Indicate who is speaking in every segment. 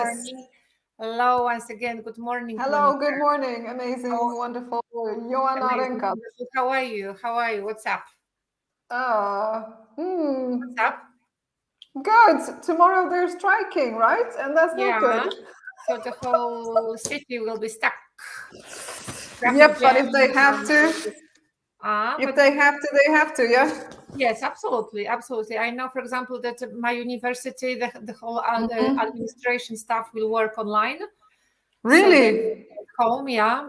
Speaker 1: morning. Hello, once again. Good morning,
Speaker 2: Hello,
Speaker 1: Monica.
Speaker 2: good morning. Amazing, wonderful. Joanna
Speaker 1: Amazing,
Speaker 2: Renka.
Speaker 1: wonderful. How are you? How are you? What's up?
Speaker 2: Uh,
Speaker 1: What's
Speaker 2: hmm,
Speaker 1: up?
Speaker 2: good. Tomorrow they're striking, right? And that's not
Speaker 1: Yeah.
Speaker 2: good.
Speaker 1: So the whole city will be stuck. Traffic
Speaker 2: Yep, but
Speaker 1: jam.
Speaker 2: if
Speaker 1: But
Speaker 2: they have to, they have to, yeah?
Speaker 1: yes, absolutely, absolutely. I know, for example, that my university, the whole
Speaker 2: Mhm.
Speaker 1: administration staff will work online. So they
Speaker 2: Really?
Speaker 1: at home, yeah,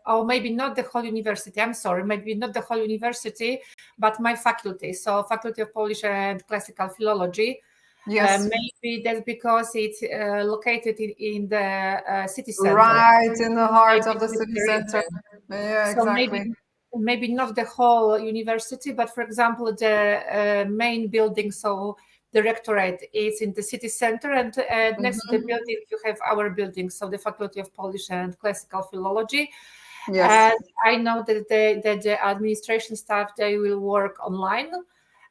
Speaker 1: or maybe not the whole university. I'm sorry, maybe not the whole university, but my faculty. So Faculty of Polish and Classical Philology.
Speaker 2: Yes.
Speaker 1: Maybe that's because it's located in the city center.
Speaker 2: Right in the heart
Speaker 1: Maybe
Speaker 2: of the
Speaker 1: that's
Speaker 2: city
Speaker 1: the
Speaker 2: center.
Speaker 1: reason.
Speaker 2: Yeah,
Speaker 1: So
Speaker 2: exactly.
Speaker 1: maybe not the whole university, but for example, the main building. So the rectorate is in the city center, and next to the
Speaker 2: Mhm.
Speaker 1: building you have our building, so the Faculty of Polish and Classical Philology.
Speaker 2: Yes.
Speaker 1: And I know that the administration staff, they will work online,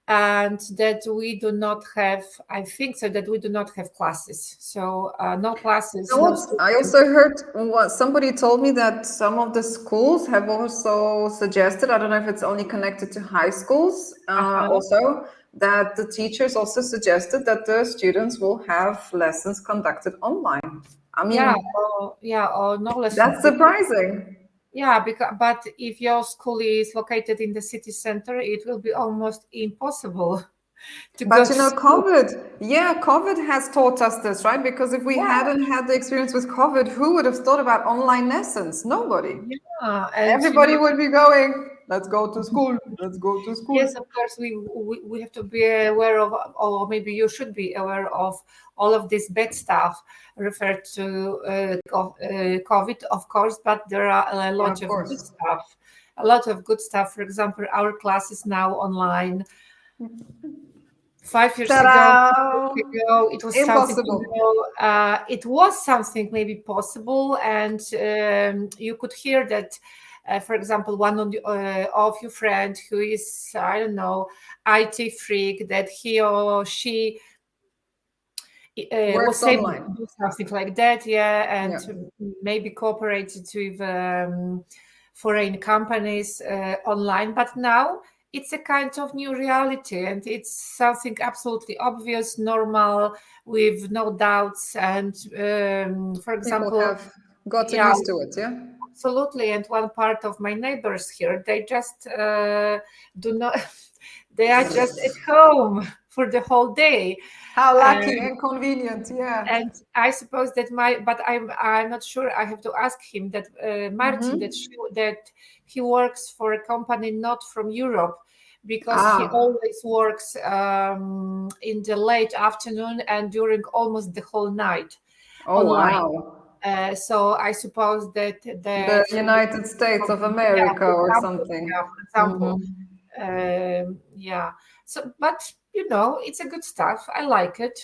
Speaker 1: and that we do not have, I think so, that we do not have classes. So no classes,
Speaker 2: know
Speaker 1: no
Speaker 2: what? I
Speaker 1: students.
Speaker 2: also heard what somebody told me that some of the schools have also suggested, I don't know if it's only connected to high schools,
Speaker 1: Uh-huh.
Speaker 2: also that the teachers also suggested that the students will have lessons conducted online. I
Speaker 1: Yeah,
Speaker 2: mean,
Speaker 1: or no lessons,
Speaker 2: that's
Speaker 1: because
Speaker 2: surprising.
Speaker 1: but if your school is located in the city center, it will be almost impossible to go
Speaker 2: But
Speaker 1: to
Speaker 2: you know,
Speaker 1: school.
Speaker 2: COVID has taught us this, right? Because if we
Speaker 1: Yeah,
Speaker 2: hadn't had the experience with COVID, who would have thought about online lessons? Nobody.
Speaker 1: yeah, and
Speaker 2: Everybody would be going, let's go to school, let's go to school.
Speaker 1: yes, of course, we have to be aware of, or maybe you should be aware of all of this bad stuff referred to COVID, of course, but there are a
Speaker 2: Yeah,
Speaker 1: lot
Speaker 2: of
Speaker 1: of good
Speaker 2: course.
Speaker 1: stuff. A lot of good stuff. For example, our class is now online. 5 years ago,
Speaker 2: Ta-da!
Speaker 1: it was something,
Speaker 2: Impossible.
Speaker 1: it was something maybe possible, and you could hear that. For example, one of your friend who is, I don't know, IT freak, that he or she
Speaker 2: Works
Speaker 1: was able to
Speaker 2: online.
Speaker 1: do something like that, yeah, and
Speaker 2: Yeah,
Speaker 1: maybe cooperated with foreign companies online. But now it's a kind of new reality, and it's something absolutely obvious, normal, with no doubts. And for
Speaker 2: people
Speaker 1: example,
Speaker 2: have gotten
Speaker 1: yeah,
Speaker 2: used to it. Yeah.
Speaker 1: absolutely. And one part of my neighbors here, they just do not. They are just at home for the whole day.
Speaker 2: How lucky
Speaker 1: Um,
Speaker 2: and convenient. Yeah.
Speaker 1: and I suppose that but I'm not sure. I have to ask him that Martin,
Speaker 2: Hmm.
Speaker 1: that he works for a company not from Europe, because he
Speaker 2: Ah.
Speaker 1: always works in the late afternoon and during almost the whole night
Speaker 2: Oh,
Speaker 1: online.
Speaker 2: wow.
Speaker 1: So I suppose
Speaker 2: The
Speaker 1: that
Speaker 2: United States of
Speaker 1: yeah,
Speaker 2: America
Speaker 1: for
Speaker 2: or
Speaker 1: example,
Speaker 2: something.
Speaker 1: yeah, yeah. So, but it's a good stuff. I like it.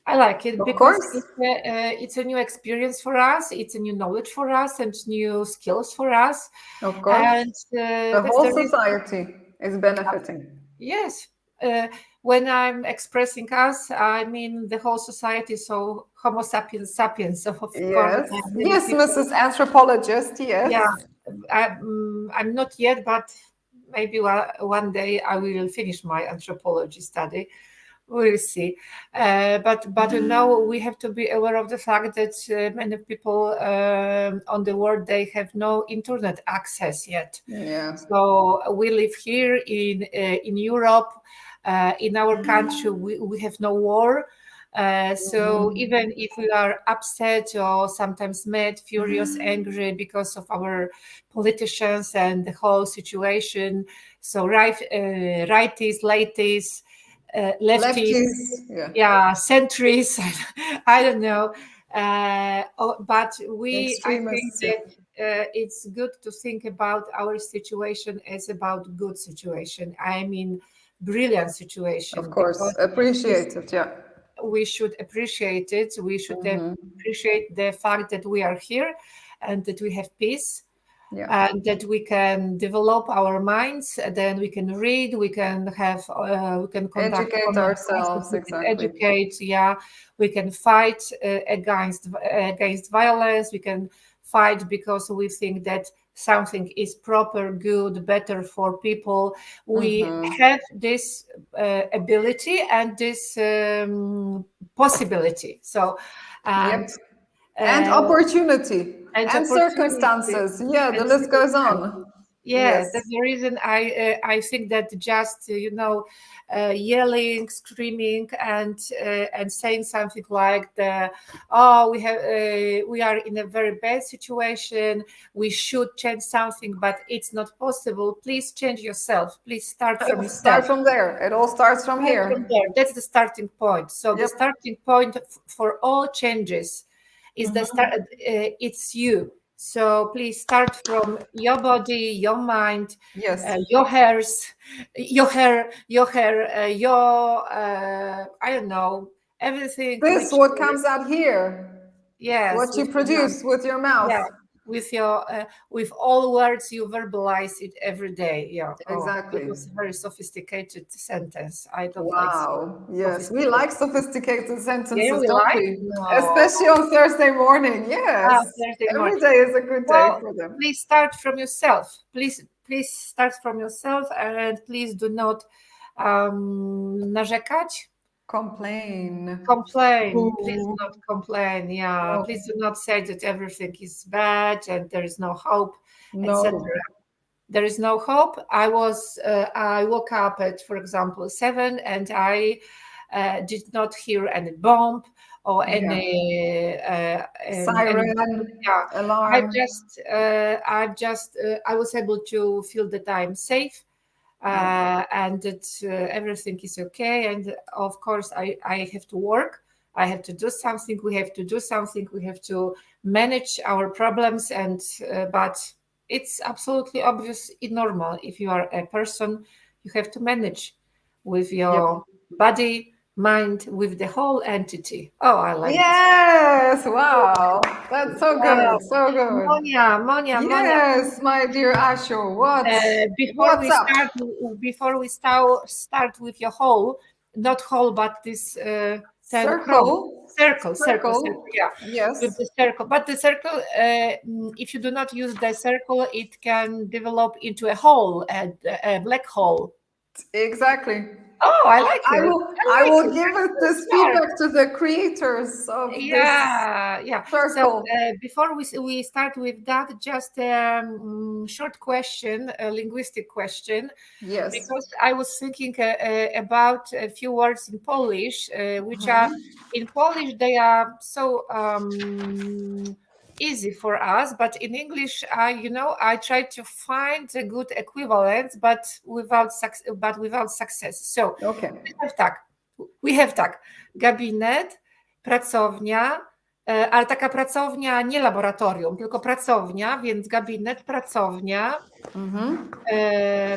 Speaker 1: I like it
Speaker 2: Of
Speaker 1: because
Speaker 2: course.
Speaker 1: it's a new experience for us. It's a new knowledge for us and new skills for us.
Speaker 2: Of course.
Speaker 1: And
Speaker 2: The
Speaker 1: that's
Speaker 2: whole
Speaker 1: the reason.
Speaker 2: society is benefiting.
Speaker 1: Yes. Uh, when I'm expressing us, I mean the whole society. So Homo sapiens sapiens. So of course,
Speaker 2: Yes.
Speaker 1: there are many
Speaker 2: Yes,
Speaker 1: people.
Speaker 2: Mrs. Anthropologist.
Speaker 1: Yeah,
Speaker 2: Yes.
Speaker 1: I'm not yet, but maybe one day I will finish my anthropology study. We'll see. But now we have to be aware of the fact that many people on the world, they have no internet access yet.
Speaker 2: Yeah.
Speaker 1: So we live here in Europe. In our country, we have no war. So even if we are upset or sometimes mad, furious, angry because of our politicians and the whole situation, so righties, lefties, lefties,
Speaker 2: Lefties. Yeah.
Speaker 1: yeah, centuries, I don't know. But I think
Speaker 2: Extremists. Yeah.
Speaker 1: that it's good to think about our situation as about good situation. I mean, brilliant
Speaker 2: Of
Speaker 1: situation,
Speaker 2: course.
Speaker 1: because this,
Speaker 2: Appreciate it. Yeah.
Speaker 1: we should appreciate it. We should
Speaker 2: Hmm.
Speaker 1: appreciate the fact that we are here and that we have peace.
Speaker 2: Yeah.
Speaker 1: and that we can develop our minds. Then we can read, we can have, we can conduct
Speaker 2: Educate
Speaker 1: online classes,
Speaker 2: ourselves,
Speaker 1: we can
Speaker 2: exactly.
Speaker 1: educate. Yeah, we can fight against violence. We can fight because we think that something is proper, good, better for people. We
Speaker 2: Mm-hmm.
Speaker 1: have this ability and this possibility. So, and
Speaker 2: Yep. And
Speaker 1: uh,
Speaker 2: opportunity
Speaker 1: and
Speaker 2: and
Speaker 1: opportunity
Speaker 2: circumstances. Yeah, the
Speaker 1: and
Speaker 2: list goes
Speaker 1: circumstances.
Speaker 2: on.
Speaker 1: Yes,
Speaker 2: Yes.
Speaker 1: that's the reason I think that just yelling, screaming, and saying something like the oh we are in a very bad situation. We should change something, but it's not possible. Please change yourself. Please start from
Speaker 2: Start
Speaker 1: yourself.
Speaker 2: from there. It all starts from
Speaker 1: Start from
Speaker 2: here.
Speaker 1: there. That's the starting point. So the
Speaker 2: Yep.
Speaker 1: starting point for all changes is the start. It's you. So please start from your body, your mind,
Speaker 2: Yes.
Speaker 1: your hairs, your hair, your I don't know, everything
Speaker 2: This
Speaker 1: which
Speaker 2: what comes out here.
Speaker 1: yes,
Speaker 2: What you
Speaker 1: with your mind.
Speaker 2: produce with your
Speaker 1: Yeah,
Speaker 2: mouth.
Speaker 1: with your with all words you verbalize it every day. Yeah. Oh, it
Speaker 2: Exactly.
Speaker 1: was a very sophisticated sentence. I don't like
Speaker 2: Wow. Yes, we
Speaker 1: sophisticated.
Speaker 2: like sophisticated
Speaker 1: Yeah,
Speaker 2: sentences,
Speaker 1: we
Speaker 2: don't
Speaker 1: like.
Speaker 2: we?
Speaker 1: No.
Speaker 2: Especially on Thursday morning.
Speaker 1: Ah,
Speaker 2: Yes.
Speaker 1: Thursday morning.
Speaker 2: Every day is a good day
Speaker 1: Well,
Speaker 2: for them.
Speaker 1: please start from yourself. Please start from yourself, and please do not narzekać.
Speaker 2: Complain.
Speaker 1: Complain. Please do
Speaker 2: Ooh.
Speaker 1: not complain. Yeah.
Speaker 2: No.
Speaker 1: Please do not say that everything is bad and there is no hope, etc.
Speaker 2: No.
Speaker 1: There is no hope. I woke up at, for example, 7, and I did not hear any bomb or
Speaker 2: Yeah.
Speaker 1: any.
Speaker 2: Siren,
Speaker 1: Yeah,
Speaker 2: alarm.
Speaker 1: I was able to feel that I'm safe,
Speaker 2: Yeah.
Speaker 1: and that everything is okay. And of course, I have to work. I have to do something. We have to do something. We have to manage our problems. And but it's absolutely obvious in normal. If you are a person, you have to manage with
Speaker 2: Yep.
Speaker 1: your body, mind, with the whole entity. Oh, I like this.
Speaker 2: Yes. Wow. That's so
Speaker 1: Wow.
Speaker 2: good. So good.
Speaker 1: Monia.
Speaker 2: Yes, my dear Asho.
Speaker 1: Before
Speaker 2: What's
Speaker 1: we
Speaker 2: up?
Speaker 1: start with your whole, not whole, but this 10 crowns.
Speaker 2: Circle.
Speaker 1: Circle,
Speaker 2: Circle.
Speaker 1: yeah, with
Speaker 2: Yes.
Speaker 1: the circle. But the circle, if you do not use the circle, it can develop into a hole, a black hole.
Speaker 2: Exactly.
Speaker 1: Oh, I like
Speaker 2: I
Speaker 1: it.
Speaker 2: will
Speaker 1: I
Speaker 2: I
Speaker 1: like
Speaker 2: will
Speaker 1: it.
Speaker 2: give
Speaker 1: That's
Speaker 2: it
Speaker 1: so
Speaker 2: this
Speaker 1: smart.
Speaker 2: feedback to the creators of this
Speaker 1: Yeah. So
Speaker 2: circle.
Speaker 1: before we start with that, just a short question, a linguistic question,
Speaker 2: Yes.
Speaker 1: because I was thinking about a few words in Polish, which are in Polish they are so easy for us, but in English, I try to find a good equivalent, but without success. So
Speaker 2: Okay.
Speaker 1: we have tak, gabinet, pracownia, ale taka pracownia nie laboratorium, tylko pracownia, więc gabinet, pracownia.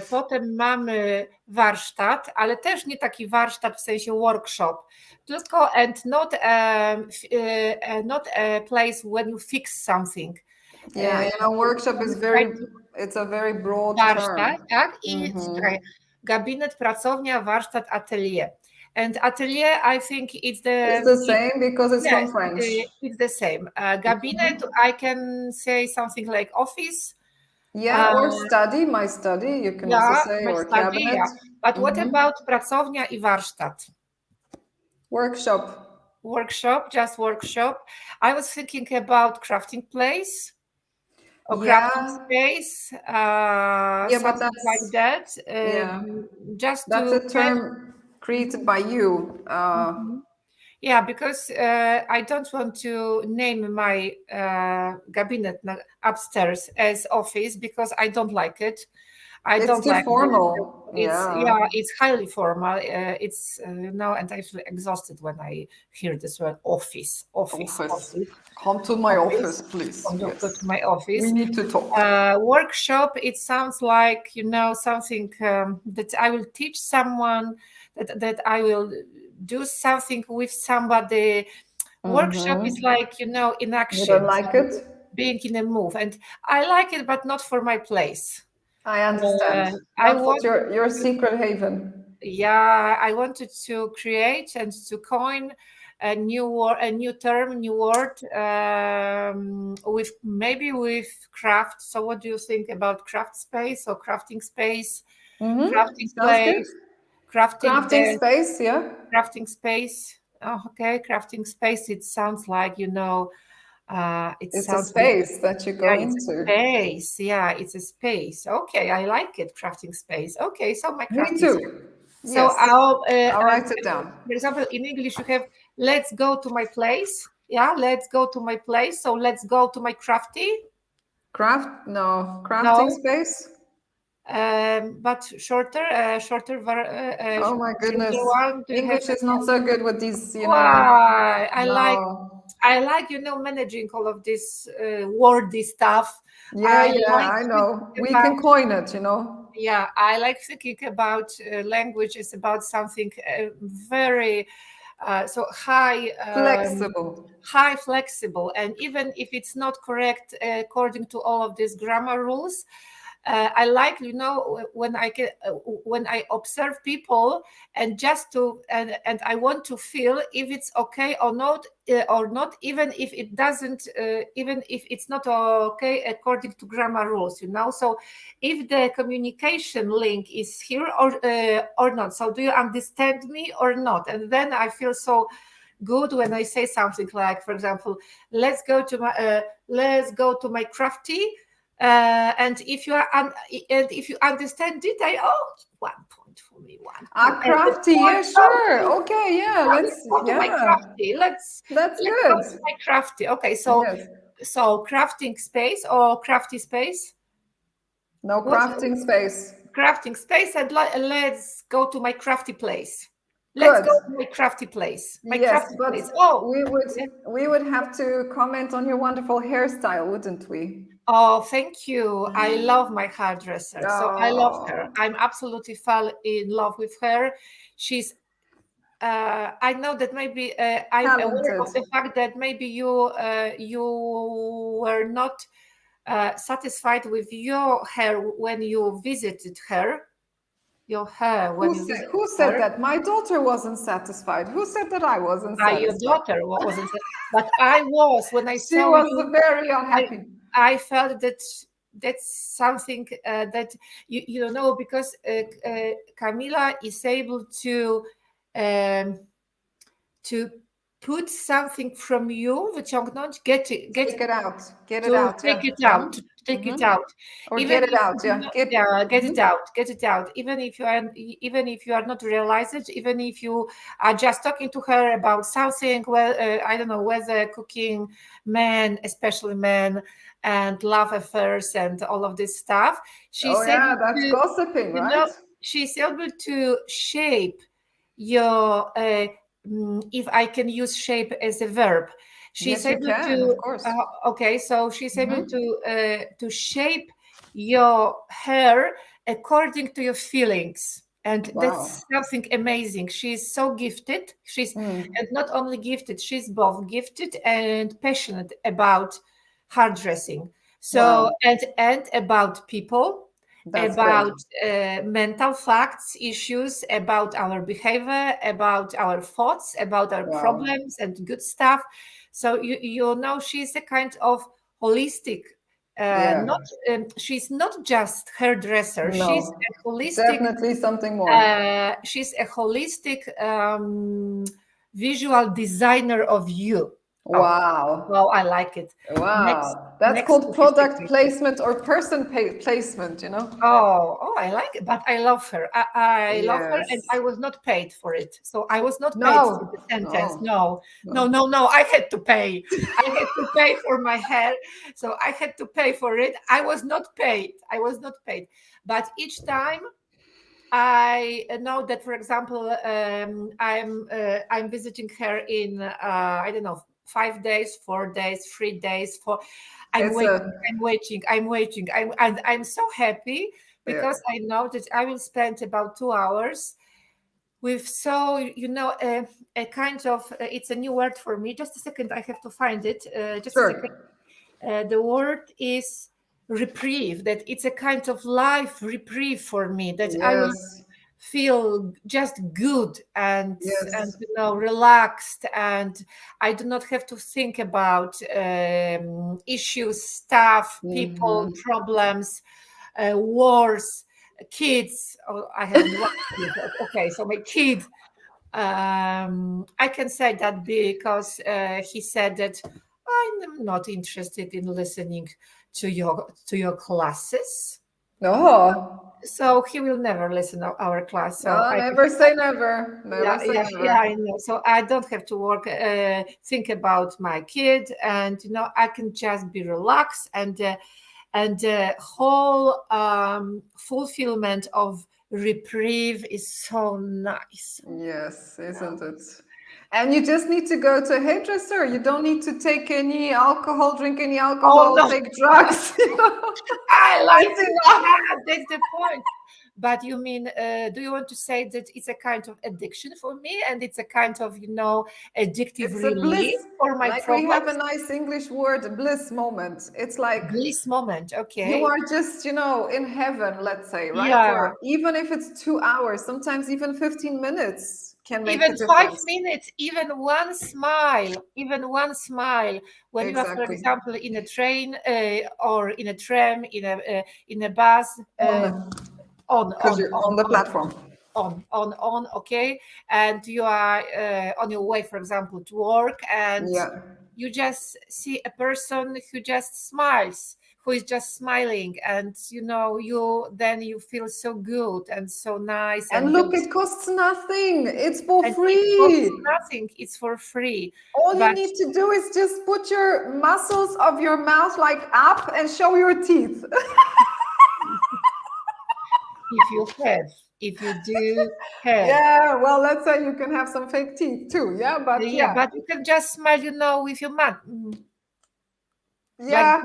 Speaker 1: Potem mamy warsztat, ale też nie taki warsztat w sensie workshop, tylko not a place when you fix something.
Speaker 2: Yeah, workshop is
Speaker 1: Try
Speaker 2: very,
Speaker 1: to
Speaker 2: it's a very broad
Speaker 1: warsztat,
Speaker 2: term.
Speaker 1: tak? I czekaj, gabinet, pracownia, warsztat, atelier. And atelier, I think
Speaker 2: It's the same because it's
Speaker 1: yeah,
Speaker 2: from French.
Speaker 1: it's the same. Gabinet, I can say something like office.
Speaker 2: Yeah, or study, my study, you can also
Speaker 1: Yeah,
Speaker 2: say,
Speaker 1: my
Speaker 2: or
Speaker 1: study,
Speaker 2: cabinet.
Speaker 1: yeah. But what about pracownia i warsztat?
Speaker 2: Workshop.
Speaker 1: Workshop, just workshop. I was thinking about crafting place or crafting
Speaker 2: Yeah,
Speaker 1: space,
Speaker 2: yeah, but
Speaker 1: something like that.
Speaker 2: yeah,
Speaker 1: Just
Speaker 2: that's
Speaker 1: to
Speaker 2: a
Speaker 1: have.
Speaker 2: term created by you.
Speaker 1: Mhm. Yeah, because I don't want to name my cabinet upstairs as office because I don't like it. I
Speaker 2: It's
Speaker 1: don't
Speaker 2: too
Speaker 1: like it.
Speaker 2: formal.
Speaker 1: It's
Speaker 2: Yeah.
Speaker 1: yeah, it's highly formal. It's and I feel exhausted when I hear this word
Speaker 2: Office.
Speaker 1: office,
Speaker 2: Come to my office,
Speaker 1: office.
Speaker 2: please.
Speaker 1: Come to
Speaker 2: Yes.
Speaker 1: my
Speaker 2: We
Speaker 1: office.
Speaker 2: need to talk.
Speaker 1: Workshop. It sounds like something that I will teach someone, that I will do something with somebody. Workshop is like in
Speaker 2: You don't
Speaker 1: action.
Speaker 2: like it?
Speaker 1: being in a move, and I like it, but not for my place.
Speaker 2: I understand.
Speaker 1: I
Speaker 2: Not for
Speaker 1: want
Speaker 2: your
Speaker 1: to,
Speaker 2: secret haven.
Speaker 1: yeah, I wanted to create and to coin a new word, a new term, new word, with maybe with craft. So, what do you think about craft space or crafting space, crafting
Speaker 2: Sounds good.
Speaker 1: place, crafting
Speaker 2: Crafting space, yeah.
Speaker 1: crafting space? Oh, okay, crafting space. It sounds like it
Speaker 2: It's a
Speaker 1: sounds like
Speaker 2: space that you
Speaker 1: yeah,
Speaker 2: go
Speaker 1: it's a
Speaker 2: into.
Speaker 1: space. Yeah, it's a space. Okay, I like it. Crafting space. Okay, so my
Speaker 2: Me
Speaker 1: crafting.
Speaker 2: too.
Speaker 1: So
Speaker 2: Yes. I'll write it
Speaker 1: for
Speaker 2: down.
Speaker 1: example, in English you have let's go to my place. Yeah, let's go to my place. So let's go to my crafty.
Speaker 2: No, crafting
Speaker 1: No,
Speaker 2: space.
Speaker 1: but
Speaker 2: Oh my
Speaker 1: simpler
Speaker 2: goodness.
Speaker 1: one. Do you have?
Speaker 2: English is not so good with these,
Speaker 1: Why?
Speaker 2: No.
Speaker 1: I like managing all of this wordy stuff.
Speaker 2: Yeah,
Speaker 1: I
Speaker 2: yeah,
Speaker 1: like
Speaker 2: I
Speaker 1: thinking
Speaker 2: know. We
Speaker 1: about
Speaker 2: can coin it.
Speaker 1: yeah. I like thinking about language is about something very so
Speaker 2: Flexible.
Speaker 1: high flexible, and even if it's not correct according to all of these grammar rules, I like when I observe people and just to and I want to feel if it's okay or not, even if it doesn't even if it's not okay according to grammar rules, so if the communication link is here or not. So do you understand me or not? And then I feel so good when I say something like, for example, let's go to my crafty, and if you understand it, 1 point for me, 1 point. And the
Speaker 2: Crafty, yeah,
Speaker 1: point
Speaker 2: sure. Okay, yeah,
Speaker 1: let's go to my crafty.
Speaker 2: that's
Speaker 1: Let's go
Speaker 2: good.
Speaker 1: to my crafty. Okay,
Speaker 2: Yes.
Speaker 1: so crafting space or crafty space.
Speaker 2: No
Speaker 1: What
Speaker 2: crafting space.
Speaker 1: crafting space, and let's go to my crafty place. Let's
Speaker 2: Good.
Speaker 1: go to my crafty place. My
Speaker 2: Yes,
Speaker 1: crafty
Speaker 2: but
Speaker 1: place. Oh,
Speaker 2: we would
Speaker 1: yeah.
Speaker 2: we would have to comment on your wonderful hairstyle, wouldn't we?
Speaker 1: Oh, thank you. I love my hairdresser. So I love her.
Speaker 2: Oh,
Speaker 1: I'm absolutely fell in love with her. She's I know that maybe I'm aware
Speaker 2: talented.
Speaker 1: of the fact that maybe you were not satisfied with your hair when you visited her. Your hair when you visited
Speaker 2: Who said
Speaker 1: her.
Speaker 2: that? My daughter wasn't satisfied. Who said that I wasn't
Speaker 1: Your
Speaker 2: satisfied?
Speaker 1: daughter wasn't, but I was when I
Speaker 2: She
Speaker 1: saw
Speaker 2: was
Speaker 1: you.
Speaker 2: very
Speaker 1: I
Speaker 2: unhappy.
Speaker 1: I felt that that's something that you don't know, because Camila is able um, to put something from you, wyciągnąć,
Speaker 2: Take it out. Get it
Speaker 1: to
Speaker 2: out.
Speaker 1: take
Speaker 2: Yeah.
Speaker 1: it out, to take it out,
Speaker 2: Or
Speaker 1: even
Speaker 2: get it
Speaker 1: if
Speaker 2: out.
Speaker 1: you do
Speaker 2: Yeah.
Speaker 1: not, yeah, get it out, even if you are not realize it, even if you are just talking to her about something, well, I don't know, whether cooking, men, especially men, and love affairs and all of this stuff,
Speaker 2: Oh
Speaker 1: she's
Speaker 2: yeah,
Speaker 1: able
Speaker 2: that's
Speaker 1: to,
Speaker 2: gossiping,
Speaker 1: you
Speaker 2: right?
Speaker 1: know she's able to shape your if I can use shape as a verb, she's
Speaker 2: Yes, you
Speaker 1: able
Speaker 2: can, of
Speaker 1: to
Speaker 2: course.
Speaker 1: okay, so she's able to shape your hair according to your feelings, and that's
Speaker 2: Wow.
Speaker 1: something amazing. She's so gifted. And not only gifted, she's both gifted and passionate about hairdressing. So
Speaker 2: Wow.
Speaker 1: and about people,
Speaker 2: That's great.
Speaker 1: about mental facts, issues, about our behavior, about our thoughts, about our
Speaker 2: Wow.
Speaker 1: problems and good stuff. So she's a kind of holistic. Not
Speaker 2: Yeah.
Speaker 1: She's not just hairdresser.
Speaker 2: No.
Speaker 1: A holistic.
Speaker 2: Definitely something more.
Speaker 1: She's a holistic visual designer of you. Oh,
Speaker 2: Wow.
Speaker 1: well, I like it. Next,
Speaker 2: Wow. That's
Speaker 1: next
Speaker 2: called product
Speaker 1: sophisticated.
Speaker 2: placement or person placement.
Speaker 1: Oh, I like it, but I love her. I love her, and
Speaker 2: Yes.
Speaker 1: I was not paid for it. So I was not paid for the
Speaker 2: No.
Speaker 1: sentence.
Speaker 2: No.
Speaker 1: No, no,
Speaker 2: No.
Speaker 1: no, no. I had to pay. I had to pay for my hair. So I had to pay for it. I was not paid. I was not paid. But each time I know that, for example, I'm visiting her in I don't know, 5 days, 4 days, 3 days. I'm
Speaker 2: It's
Speaker 1: waiting,
Speaker 2: a
Speaker 1: I'm waiting, I'm waiting. I'm so happy
Speaker 2: yeah.
Speaker 1: because I know that I will spend about 2 hours with a kind of it's a new word for me. Just a second, I have to find it. Just a second.
Speaker 2: Sure.
Speaker 1: The word is reprieve, that it's a kind of life reprieve for me, that I will
Speaker 2: Yes,
Speaker 1: feel just good and
Speaker 2: yes.
Speaker 1: relaxed, and I do not have to think about issues, stuff, people,
Speaker 2: Hmm.
Speaker 1: problems, wars, kids. Oh, I have one kid. Okay, so my kid, I can say that because he said that I'm not interested in listening to your classes.
Speaker 2: Oh,
Speaker 1: So he will never listen to our class. So
Speaker 2: no,
Speaker 1: I,
Speaker 2: never say never. Never say
Speaker 1: yeah,
Speaker 2: never.
Speaker 1: I know. So I don't have to work, think about my kid, and I can just be relaxed, and the whole fulfillment of reprieve is so nice.
Speaker 2: Yes, isn't it? And you just need to go to a hairdresser. You don't need to take any alcohol, drink any
Speaker 1: Oh
Speaker 2: alcohol,
Speaker 1: no,
Speaker 2: take drugs.
Speaker 1: I like
Speaker 2: It's
Speaker 1: it.
Speaker 2: enough.
Speaker 1: Yeah, that's the point. But you mean, do you want to say that it's a kind of addiction for me, and it's a kind of, addictive
Speaker 2: It's a bliss.
Speaker 1: relief for my
Speaker 2: Like we have a
Speaker 1: problems?
Speaker 2: nice English word, bliss moment. It's like
Speaker 1: Bliss moment,
Speaker 2: you
Speaker 1: okay?
Speaker 2: are just, in heaven, let's say, right?
Speaker 1: Yeah,
Speaker 2: For even if it's 2 hours, sometimes even 15 minutes can make
Speaker 1: even
Speaker 2: a
Speaker 1: 5
Speaker 2: difference.
Speaker 1: minutes, even one smile. When you are, for
Speaker 2: Exactly.
Speaker 1: example, in a train or in a tram, in a bus,
Speaker 2: On,
Speaker 1: on,
Speaker 2: because
Speaker 1: on,
Speaker 2: you're
Speaker 1: on,
Speaker 2: on the
Speaker 1: on,
Speaker 2: platform.
Speaker 1: okay, and you are on your way, for example, to work, and
Speaker 2: Yeah.
Speaker 1: you just see a person who just smiles, who is just smiling, and you feel so good and so nice,
Speaker 2: And look, it costs nothing. It's for
Speaker 1: and it costs
Speaker 2: free.
Speaker 1: nothing, it's for free.
Speaker 2: All you
Speaker 1: But
Speaker 2: need to do is just put your muscles of your mouth like up and show your teeth.
Speaker 1: if you have, if you do have,
Speaker 2: Yeah, well, let's say you can have some fake teeth too. Yeah, but
Speaker 1: yeah,
Speaker 2: yeah.
Speaker 1: but you can just smile, with your mouth. Like
Speaker 2: Yeah,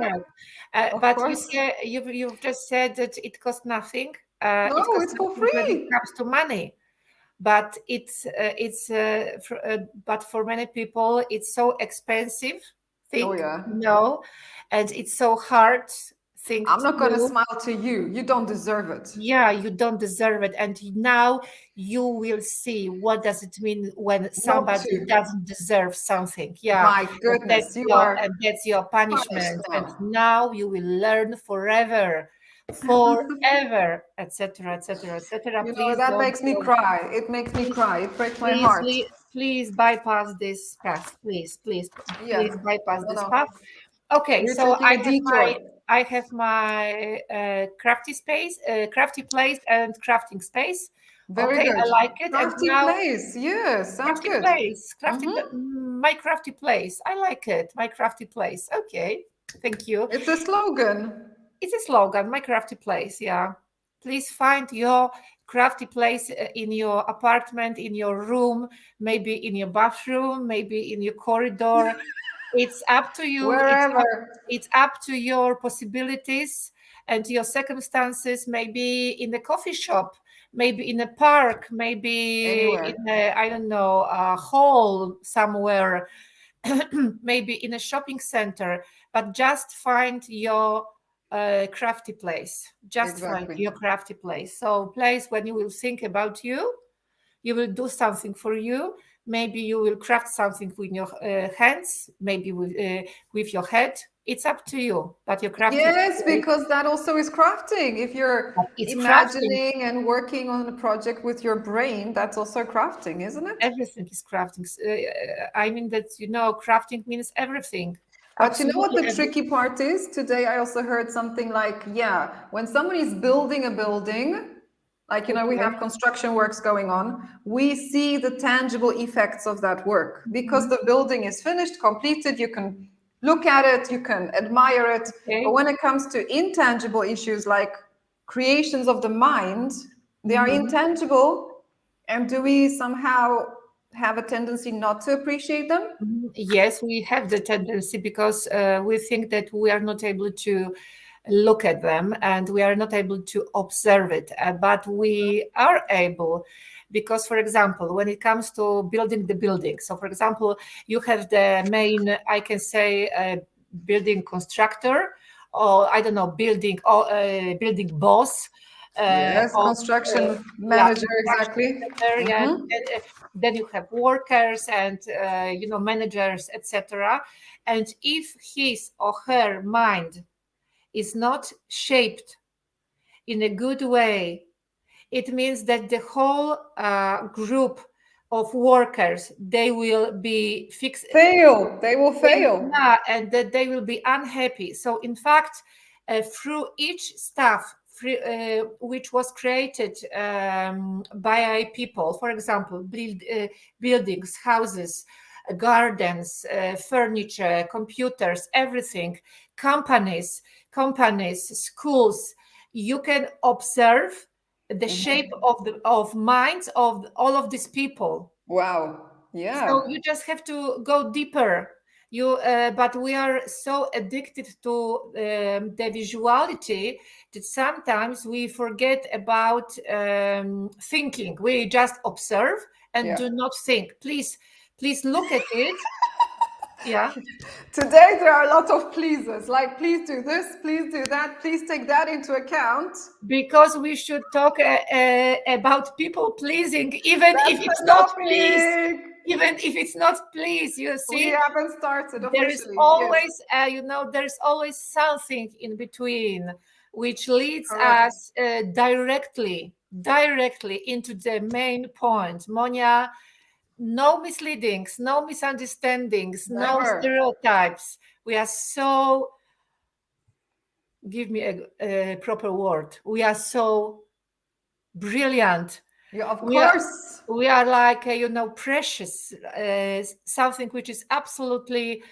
Speaker 1: that.
Speaker 2: of
Speaker 1: But
Speaker 2: course.
Speaker 1: you've just said that it costs nothing. It
Speaker 2: No,
Speaker 1: costs
Speaker 2: it's for
Speaker 1: nothing when it
Speaker 2: free.
Speaker 1: comes to money. But but for many people it's so expensive
Speaker 2: Oh,
Speaker 1: thing,
Speaker 2: yeah.
Speaker 1: and it's so hard thing
Speaker 2: I'm
Speaker 1: to
Speaker 2: not going to
Speaker 1: do.
Speaker 2: smile to you. You don't deserve it.
Speaker 1: Yeah, you don't deserve it, and now you will see what does it mean when
Speaker 2: Not
Speaker 1: somebody
Speaker 2: to.
Speaker 1: doesn't deserve something. Yeah,
Speaker 2: My goodness, you are
Speaker 1: and that's your
Speaker 2: punished
Speaker 1: punishment, and
Speaker 2: now.
Speaker 1: now you will learn forever, etc., etc., etc. Please
Speaker 2: That
Speaker 1: don't
Speaker 2: makes me
Speaker 1: go.
Speaker 2: cry. It makes me
Speaker 1: Please,
Speaker 2: cry. It breaks my heart.
Speaker 1: please bypass this path. Please
Speaker 2: Yeah.
Speaker 1: bypass
Speaker 2: No,
Speaker 1: this
Speaker 2: no.
Speaker 1: path. Okay,
Speaker 2: You're
Speaker 1: so
Speaker 2: taking a detour.
Speaker 1: I have my crafty place and crafting space.
Speaker 2: Very
Speaker 1: Okay, I
Speaker 2: good.
Speaker 1: like it. And
Speaker 2: Crafty
Speaker 1: now
Speaker 2: place. Yes, sounds
Speaker 1: crafty
Speaker 2: good.
Speaker 1: place,
Speaker 2: Hmm.
Speaker 1: my crafty place. I like it. My crafty place. Okay, thank you.
Speaker 2: It's a slogan.
Speaker 1: It's a slogan, my crafty place. Yeah. Please find your crafty place in your apartment, in your room, maybe in your bathroom, maybe in your corridor. It's up to you.
Speaker 2: Wherever,
Speaker 1: It's up to your possibilities and your circumstances, maybe in the coffee shop, maybe in a park, maybe
Speaker 2: anywhere.
Speaker 1: in a, I don't know, a hall somewhere, maybe in a shopping center, but just find your crafty place. Just find
Speaker 2: Exactly.
Speaker 1: your crafty place. So, place when you will think about you, you will do something for you. Maybe you will craft something with your hands, maybe with your head. It's up to you. But your crafty
Speaker 2: Yes,
Speaker 1: place,
Speaker 2: because that also is crafting. If you're
Speaker 1: it's crafting.
Speaker 2: imagining and working on a project with your brain, that's also crafting, isn't it?
Speaker 1: Everything is crafting. I mean that crafting means everything.
Speaker 2: But you know what
Speaker 1: Absolutely
Speaker 2: the
Speaker 1: everything.
Speaker 2: tricky part is? Today I also heard something like, yeah, when somebody's building a building, like, we
Speaker 1: Okay.
Speaker 2: have construction works going on, we see the tangible effects of that work because
Speaker 1: Mhm.
Speaker 2: the building is finished, completed, you can look at it, you can admire it. But
Speaker 1: Okay.
Speaker 2: when it comes to intangible issues like creations of the mind, they are
Speaker 1: Mhm.
Speaker 2: intangible. And do we somehow have a tendency not to appreciate them?
Speaker 1: Yes, we have the tendency because we think that we are not able to look at them and we are not able to observe it. But we are able because, for example, when it comes to building the building, so for example, you have the main, I can say, building constructor, or I don't know, building or building boss,
Speaker 2: Yes,
Speaker 1: or
Speaker 2: construction
Speaker 1: yeah,
Speaker 2: manager,
Speaker 1: construction
Speaker 2: exactly.
Speaker 1: manager, yeah.
Speaker 2: Hmm.
Speaker 1: Then you have workers and managers, etc. And if his or her mind is not shaped in a good way, it means that the whole group of workers, they will be fixed.
Speaker 2: Fail. They will fail.
Speaker 1: Yeah, and that they will be unhappy. So in fact, through each staff which was created by people, for example, buildings, houses, gardens, furniture, computers, everything, companies, schools, you can observe the shape of the of minds of all of these people.
Speaker 2: Wow.
Speaker 1: So
Speaker 2: Yeah.
Speaker 1: you just have to go deeper. But we are so addicted to the visuality that sometimes we forget about thinking. We just observe and
Speaker 2: Yeah.
Speaker 1: do not think. Please look at it. Yeah,
Speaker 2: Today there are a lot of pleases, like please do this, please do that, please take that into account.
Speaker 1: because we should talk about people pleasing, even if
Speaker 2: That's the
Speaker 1: it's not please.
Speaker 2: topic.
Speaker 1: Even if it's not please, you
Speaker 2: We
Speaker 1: see.
Speaker 2: haven't started
Speaker 1: There is
Speaker 2: officially. Yes,
Speaker 1: always there's always something in between which leads
Speaker 2: correct.
Speaker 1: us directly into the main point. Monia, no misleadings, no misunderstandings, no
Speaker 2: Never.
Speaker 1: stereotypes. We are so, give me a proper word, we are so brilliant.
Speaker 2: Yeah, of
Speaker 1: we are
Speaker 2: course.
Speaker 1: we are like precious, something which is absolutely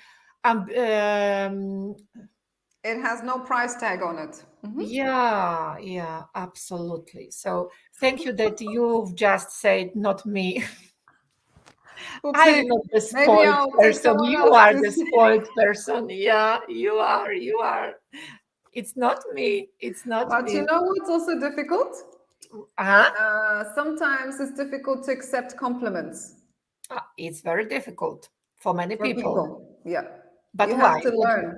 Speaker 2: It has no price tag on it.
Speaker 1: yeah, absolutely. So thank you that you've just said, not me.
Speaker 2: Oopsie.
Speaker 1: I'm not the
Speaker 2: Maybe
Speaker 1: spoiled
Speaker 2: I'll take
Speaker 1: person.
Speaker 2: someone
Speaker 1: You are the
Speaker 2: else's.
Speaker 1: spoiled person. Yeah, you are. You are. It's not me. It's not
Speaker 2: But you
Speaker 1: me.
Speaker 2: know what's also difficult?
Speaker 1: Uh-huh.
Speaker 2: Sometimes it's difficult to accept compliments
Speaker 1: It's very difficult for many
Speaker 2: from
Speaker 1: people.
Speaker 2: people. Yeah.
Speaker 1: But
Speaker 2: You
Speaker 1: why?
Speaker 2: have to learn.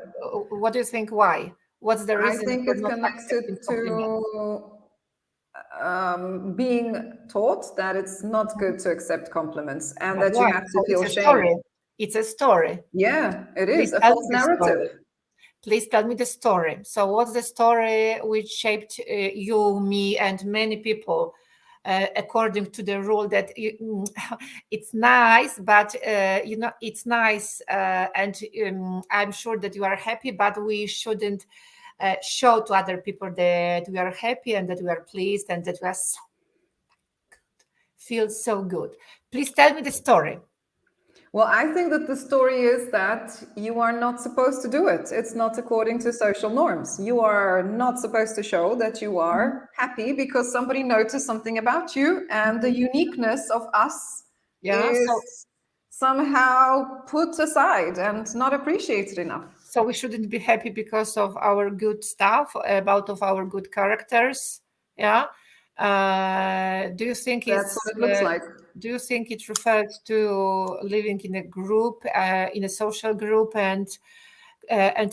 Speaker 1: What do you think? Why? What's the
Speaker 2: I
Speaker 1: reason
Speaker 2: think
Speaker 1: for
Speaker 2: it's
Speaker 1: not
Speaker 2: connected
Speaker 1: accepting compliments?
Speaker 2: to being taught that it's not
Speaker 1: Mhm.
Speaker 2: good to accept compliments and
Speaker 1: But
Speaker 2: that you
Speaker 1: why?
Speaker 2: have to
Speaker 1: So it's
Speaker 2: feel
Speaker 1: a
Speaker 2: shame.
Speaker 1: story. It's a story.
Speaker 2: Yeah, it
Speaker 1: Please
Speaker 2: is a
Speaker 1: tell
Speaker 2: false
Speaker 1: me the story.
Speaker 2: narrative.
Speaker 1: Please tell me the story. So, what's the story which shaped you, me, and many people, according to the rule that it's nice, but it's nice, and I'm sure that you are happy, but we shouldn't show to other people that we are happy and that we are pleased and that we are feel so good. Please tell me the story.
Speaker 2: Well, I think that the story is that you are not supposed to do it. It's not according to social norms. You are not supposed to show that you
Speaker 1: Mhm.
Speaker 2: are happy because somebody noticed something about you, and the
Speaker 1: Mhm.
Speaker 2: uniqueness of us
Speaker 1: Yeah. So
Speaker 2: is somehow put aside and not appreciated enough.
Speaker 1: so we shouldn't be happy because of our good stuff, about of our good characters. Yeah. Do you think
Speaker 2: That's what it looks like.
Speaker 1: do you think it refers to living in a group, in a social group, and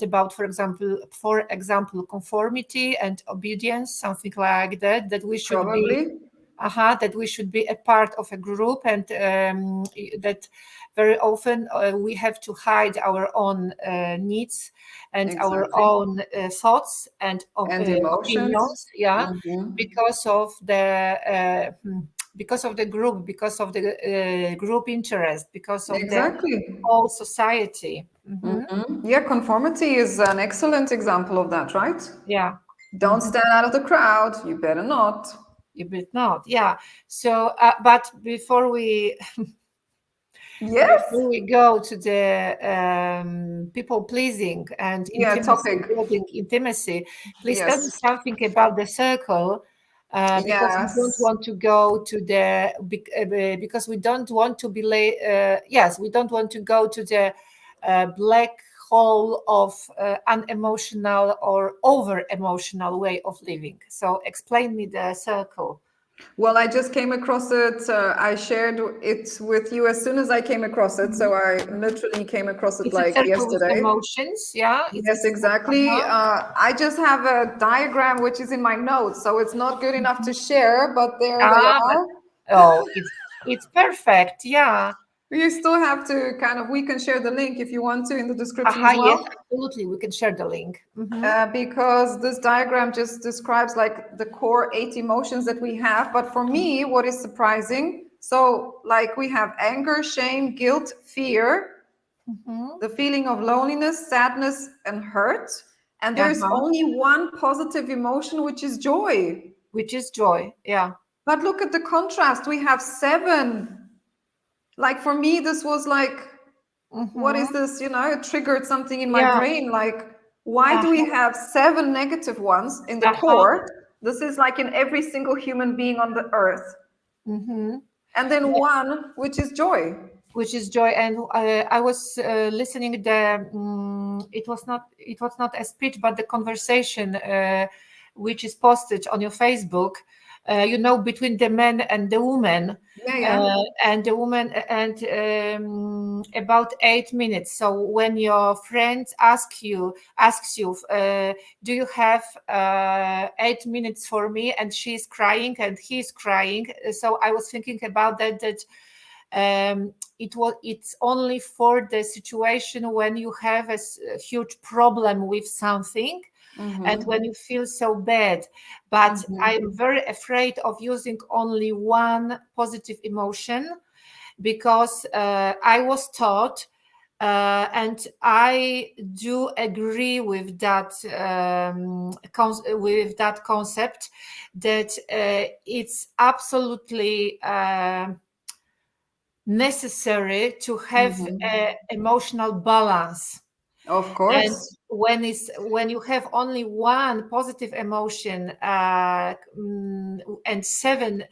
Speaker 1: about, for example, conformity and obedience, something like that, that we should be
Speaker 2: Probably.
Speaker 1: that we should be a part of a group, and that very often we have to hide our own needs and our
Speaker 2: Exactly.
Speaker 1: own thoughts and
Speaker 2: And emotions.
Speaker 1: opinions, yeah,
Speaker 2: Mhm.
Speaker 1: because of the group, because of the group interest, because of the
Speaker 2: Exactly.
Speaker 1: whole society. Mhm.
Speaker 2: Yeah, conformity is an excellent example of that, right?
Speaker 1: Yeah.
Speaker 2: Don't
Speaker 1: Mhm.
Speaker 2: stand out of the crowd. You better not.
Speaker 1: You bet not. Yeah. So, but
Speaker 2: Yes.
Speaker 1: before we go to the people pleasing and
Speaker 2: Yeah,
Speaker 1: intimacy,
Speaker 2: topic.
Speaker 1: building intimacy, please tell me
Speaker 2: Yes.
Speaker 1: something about the circle, because we don't
Speaker 2: Yes.
Speaker 1: want to go to because we don't want to be yes, we don't want to go to the black hole of unemotional or over emotional way of living. So explain me the circle.
Speaker 2: Well, I just came across it. I shared it with you as soon as I came across it. So I literally came across it
Speaker 1: It's a
Speaker 2: like
Speaker 1: circle with
Speaker 2: yesterday.
Speaker 1: emotions. Yeah, it's a
Speaker 2: Yes, exactly. I just have a diagram which is in my notes, so it's not good enough to share, but there they
Speaker 1: but
Speaker 2: are.
Speaker 1: oh, it's perfect. Yeah.
Speaker 2: You still have to kind of, we can share the link if you want to in the description
Speaker 1: Aha,
Speaker 2: as
Speaker 1: yes,
Speaker 2: well.
Speaker 1: absolutely. We can share the link.
Speaker 2: Because this diagram just describes like the core 8 emotions that we have. But for me, what is surprising, so like we have anger, shame, guilt, fear,
Speaker 1: Mhm.
Speaker 2: the feeling of loneliness, sadness, and hurt. And there's
Speaker 1: Uh-huh.
Speaker 2: only one positive emotion, which is joy.
Speaker 1: Which is joy. Yeah.
Speaker 2: But look at the contrast. We have 7. Like for me, this was like, what
Speaker 1: Mm-hmm.
Speaker 2: is this? You know, it triggered something in my
Speaker 1: Yeah.
Speaker 2: brain. Like, why do we
Speaker 1: Uh-huh.
Speaker 2: have 7 negative ones in the
Speaker 1: Uh-huh.
Speaker 2: core? This is like in every single human being on the earth.
Speaker 1: Mm-hmm.
Speaker 2: And then one, which is joy.
Speaker 1: Which is joy. And I was listening it was not a speech but the conversation which is posted on your Facebook, between the man and the woman,
Speaker 2: Yeah, yeah.
Speaker 1: and the woman, and about 8 minutes. So when your friend asks you, do you have 8 minutes for me, and she's crying and he's crying. So I was thinking about that it's only for the situation when you have a huge problem with something, and when you feel so bad. But I'm very afraid of using only one positive emotion, because I was taught, and I do agree with that, with that concept, that it's absolutely necessary to have emotional balance.
Speaker 2: Of
Speaker 1: And
Speaker 2: course.
Speaker 1: when you have only one positive emotion, and 7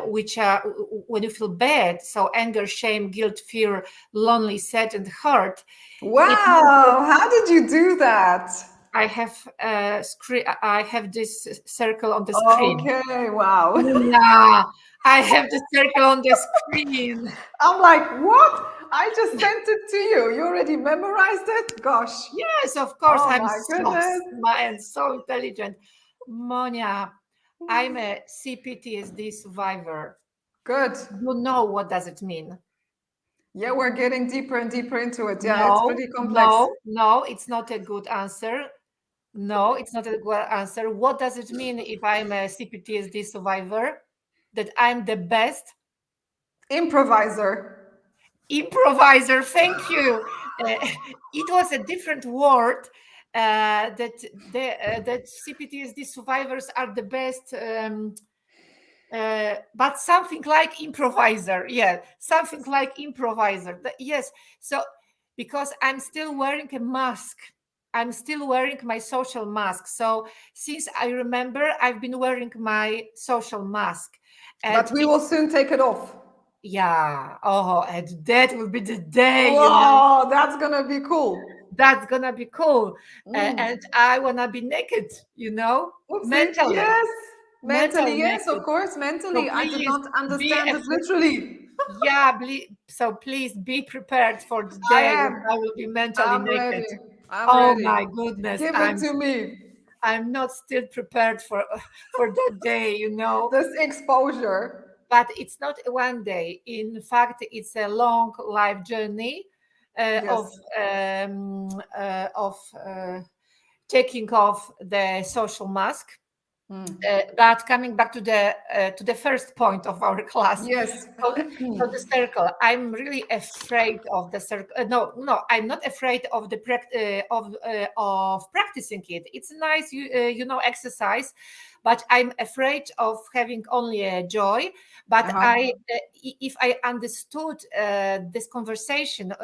Speaker 1: which are when you feel bad, so anger, shame, guilt, fear, lonely, sad, and hurt, it means that
Speaker 2: Wow. How did you do that?
Speaker 1: I have I have this circle on the screen.
Speaker 2: Okay. Wow.
Speaker 1: Yeah, I have the circle on the screen.
Speaker 2: I'm like, what? I just sent it to you. You already memorized it? Gosh.
Speaker 1: Yes, of course.
Speaker 2: Oh
Speaker 1: I'm
Speaker 2: my
Speaker 1: so
Speaker 2: goodness.
Speaker 1: smart and so intelligent. Monia, I'm a C-PTSD survivor.
Speaker 2: Good.
Speaker 1: You know what does it mean?
Speaker 2: Yeah, we're getting deeper and deeper into it. Yeah, it's
Speaker 1: No,
Speaker 2: pretty complex.
Speaker 1: no, no, it's not a good answer. No, it's not a good answer. What does it mean if I'm a C-PTSD survivor? That I'm the best
Speaker 2: Improviser.
Speaker 1: improviser. Thank you. It was a different word, that CPTSD survivors are the best, but something like improviser. Yeah, something like improviser. Yes. So because I'm still wearing a mask. I'm still wearing my social mask. So since I remember, I've been wearing my social mask, and
Speaker 2: But we will soon take it off.
Speaker 1: yeah. Oh, and that will be the day,
Speaker 2: Whoa, that's gonna be cool.
Speaker 1: That's gonna be cool. And I wanna be naked,
Speaker 2: Oopsie.
Speaker 1: mentally,
Speaker 2: Yes. Mentally,
Speaker 1: mental
Speaker 2: yes, of
Speaker 1: naked.
Speaker 2: course.
Speaker 1: So
Speaker 2: Mentally. I did
Speaker 1: please
Speaker 2: not
Speaker 1: be
Speaker 2: understand it
Speaker 1: afraid.
Speaker 2: literally.
Speaker 1: Yeah, so please be prepared for the
Speaker 2: I
Speaker 1: day when
Speaker 2: am.
Speaker 1: I will be mentally
Speaker 2: I'm
Speaker 1: naked.
Speaker 2: ready. I'm
Speaker 1: Oh
Speaker 2: ready.
Speaker 1: my goodness,
Speaker 2: Give it to me.
Speaker 1: I'm not still prepared for for that day.
Speaker 2: This exposure.
Speaker 1: But it's not one day. In fact, it's a long life journey,
Speaker 2: Yes.
Speaker 1: of taking off the social mask.
Speaker 2: Mm.
Speaker 1: But coming back to the first point of our class,
Speaker 2: Yes.
Speaker 1: so the circle. I'm really afraid of the circle. No, no, I'm not afraid of the of practicing it. It's a nice, exercise, but I'm afraid of having only a joy. But
Speaker 2: Uh-huh.
Speaker 1: if I understood this conversation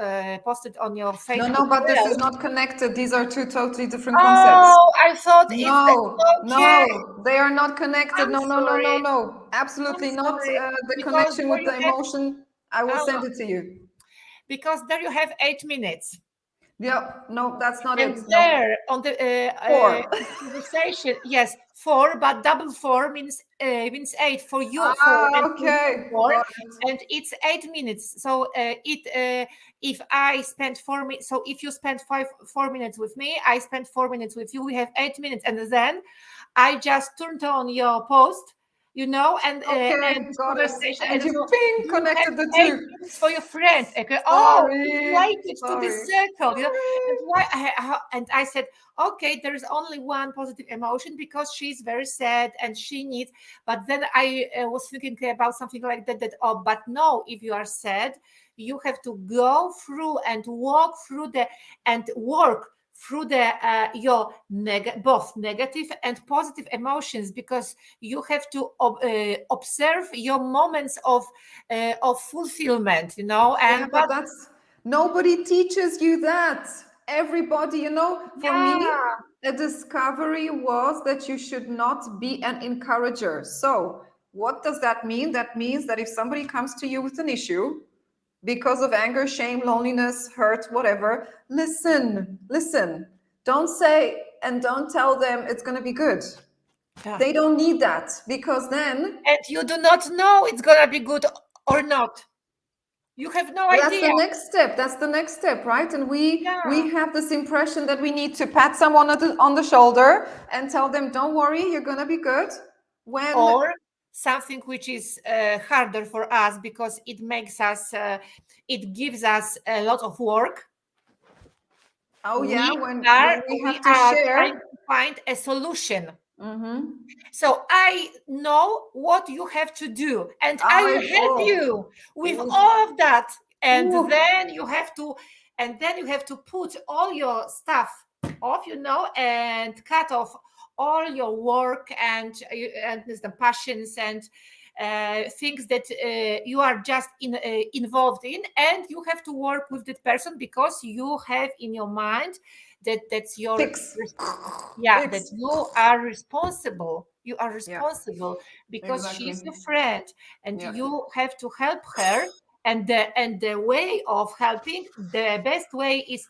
Speaker 1: posted on your
Speaker 2: No,
Speaker 1: Facebook
Speaker 2: no, but this is
Speaker 1: well,
Speaker 2: not connected. These are two totally different concepts.
Speaker 1: oh, I thought it's
Speaker 2: No,
Speaker 1: okay.
Speaker 2: no, they are not connected.
Speaker 1: I'm
Speaker 2: No, no, no, no,
Speaker 1: sorry.
Speaker 2: no.
Speaker 1: I'm
Speaker 2: Absolutely not.
Speaker 1: sorry,
Speaker 2: The
Speaker 1: because
Speaker 2: connection
Speaker 1: there
Speaker 2: with
Speaker 1: you
Speaker 2: the
Speaker 1: have
Speaker 2: emotion, I will
Speaker 1: uh,
Speaker 2: send it to you.
Speaker 1: because there you have 8 minutes.
Speaker 2: Yeah, no, that's not
Speaker 1: And
Speaker 2: it. No.
Speaker 1: there on the
Speaker 2: Four.
Speaker 1: conversation, yes, four, but double four means eight for you, four,
Speaker 2: Ah,
Speaker 1: and for me,
Speaker 2: okay.
Speaker 1: four,
Speaker 2: Got it.
Speaker 1: and it's 8 minutes. So if I spend 4 minutes, so if you spend 4 minutes with me, I spend 4 minutes with you. We have 8 minutes, and then I just turned on your post, and
Speaker 2: Okay,
Speaker 1: this
Speaker 2: got it.
Speaker 1: conversation,
Speaker 2: And
Speaker 1: and
Speaker 2: you
Speaker 1: so
Speaker 2: ping
Speaker 1: you have
Speaker 2: connected the 2.
Speaker 1: 8 minutes for your friend. Okay, oh, it's
Speaker 2: Sorry.
Speaker 1: related to the
Speaker 2: Sorry.
Speaker 1: circle, and
Speaker 2: Sorry.
Speaker 1: why? And I said, okay, there is only one positive emotion because she's very sad and she needs. But then I was thinking about something like that. But no, if you are sad, you have to go through and walk through and work through your both negative and positive emotions, because you have to observe your moments of fulfillment,
Speaker 2: Yeah,
Speaker 1: and
Speaker 2: but
Speaker 1: but
Speaker 2: that's nobody teaches you that. Everybody, for me,
Speaker 1: yeah.
Speaker 2: a discovery was that you should not be an encourager. So, what does that mean? That means that if somebody comes to you with an issue because of anger, shame, loneliness, hurt, whatever, listen, listen. Don't say and don't tell them it's going to be good.
Speaker 1: Yeah.
Speaker 2: They don't need that because then
Speaker 1: And you do not know it's gonna be good or not. You have no
Speaker 2: well, that's
Speaker 1: idea.
Speaker 2: the next step. That's the next step, right? And
Speaker 1: Yeah.
Speaker 2: we have this impression that we need to pat someone on the shoulder and tell them, "Don't worry, you're gonna be good." When
Speaker 1: Or something which is harder for us because it gives us a lot of work.
Speaker 2: oh yeah,
Speaker 1: We
Speaker 2: when
Speaker 1: are
Speaker 2: we
Speaker 1: we
Speaker 2: have to
Speaker 1: are trying
Speaker 2: share.
Speaker 1: to find a solution.
Speaker 2: Mm-hmm.
Speaker 1: So I know what you have to do, and I
Speaker 2: I
Speaker 1: will help
Speaker 2: oh,
Speaker 1: you with
Speaker 2: ooh,
Speaker 1: all of that. And
Speaker 2: ooh,
Speaker 1: then you have to put all your stuff off, and cut off all your work and the passions and things that you are just involved in, and you have to work with that person because you have in your mind that's your
Speaker 2: fix,
Speaker 1: yeah, that
Speaker 2: fix.
Speaker 1: you are
Speaker 2: Yeah,
Speaker 1: responsible because she's
Speaker 2: exactly.
Speaker 1: your friend, and
Speaker 2: Yeah.
Speaker 1: you have to help her. And the way of helping, the best way is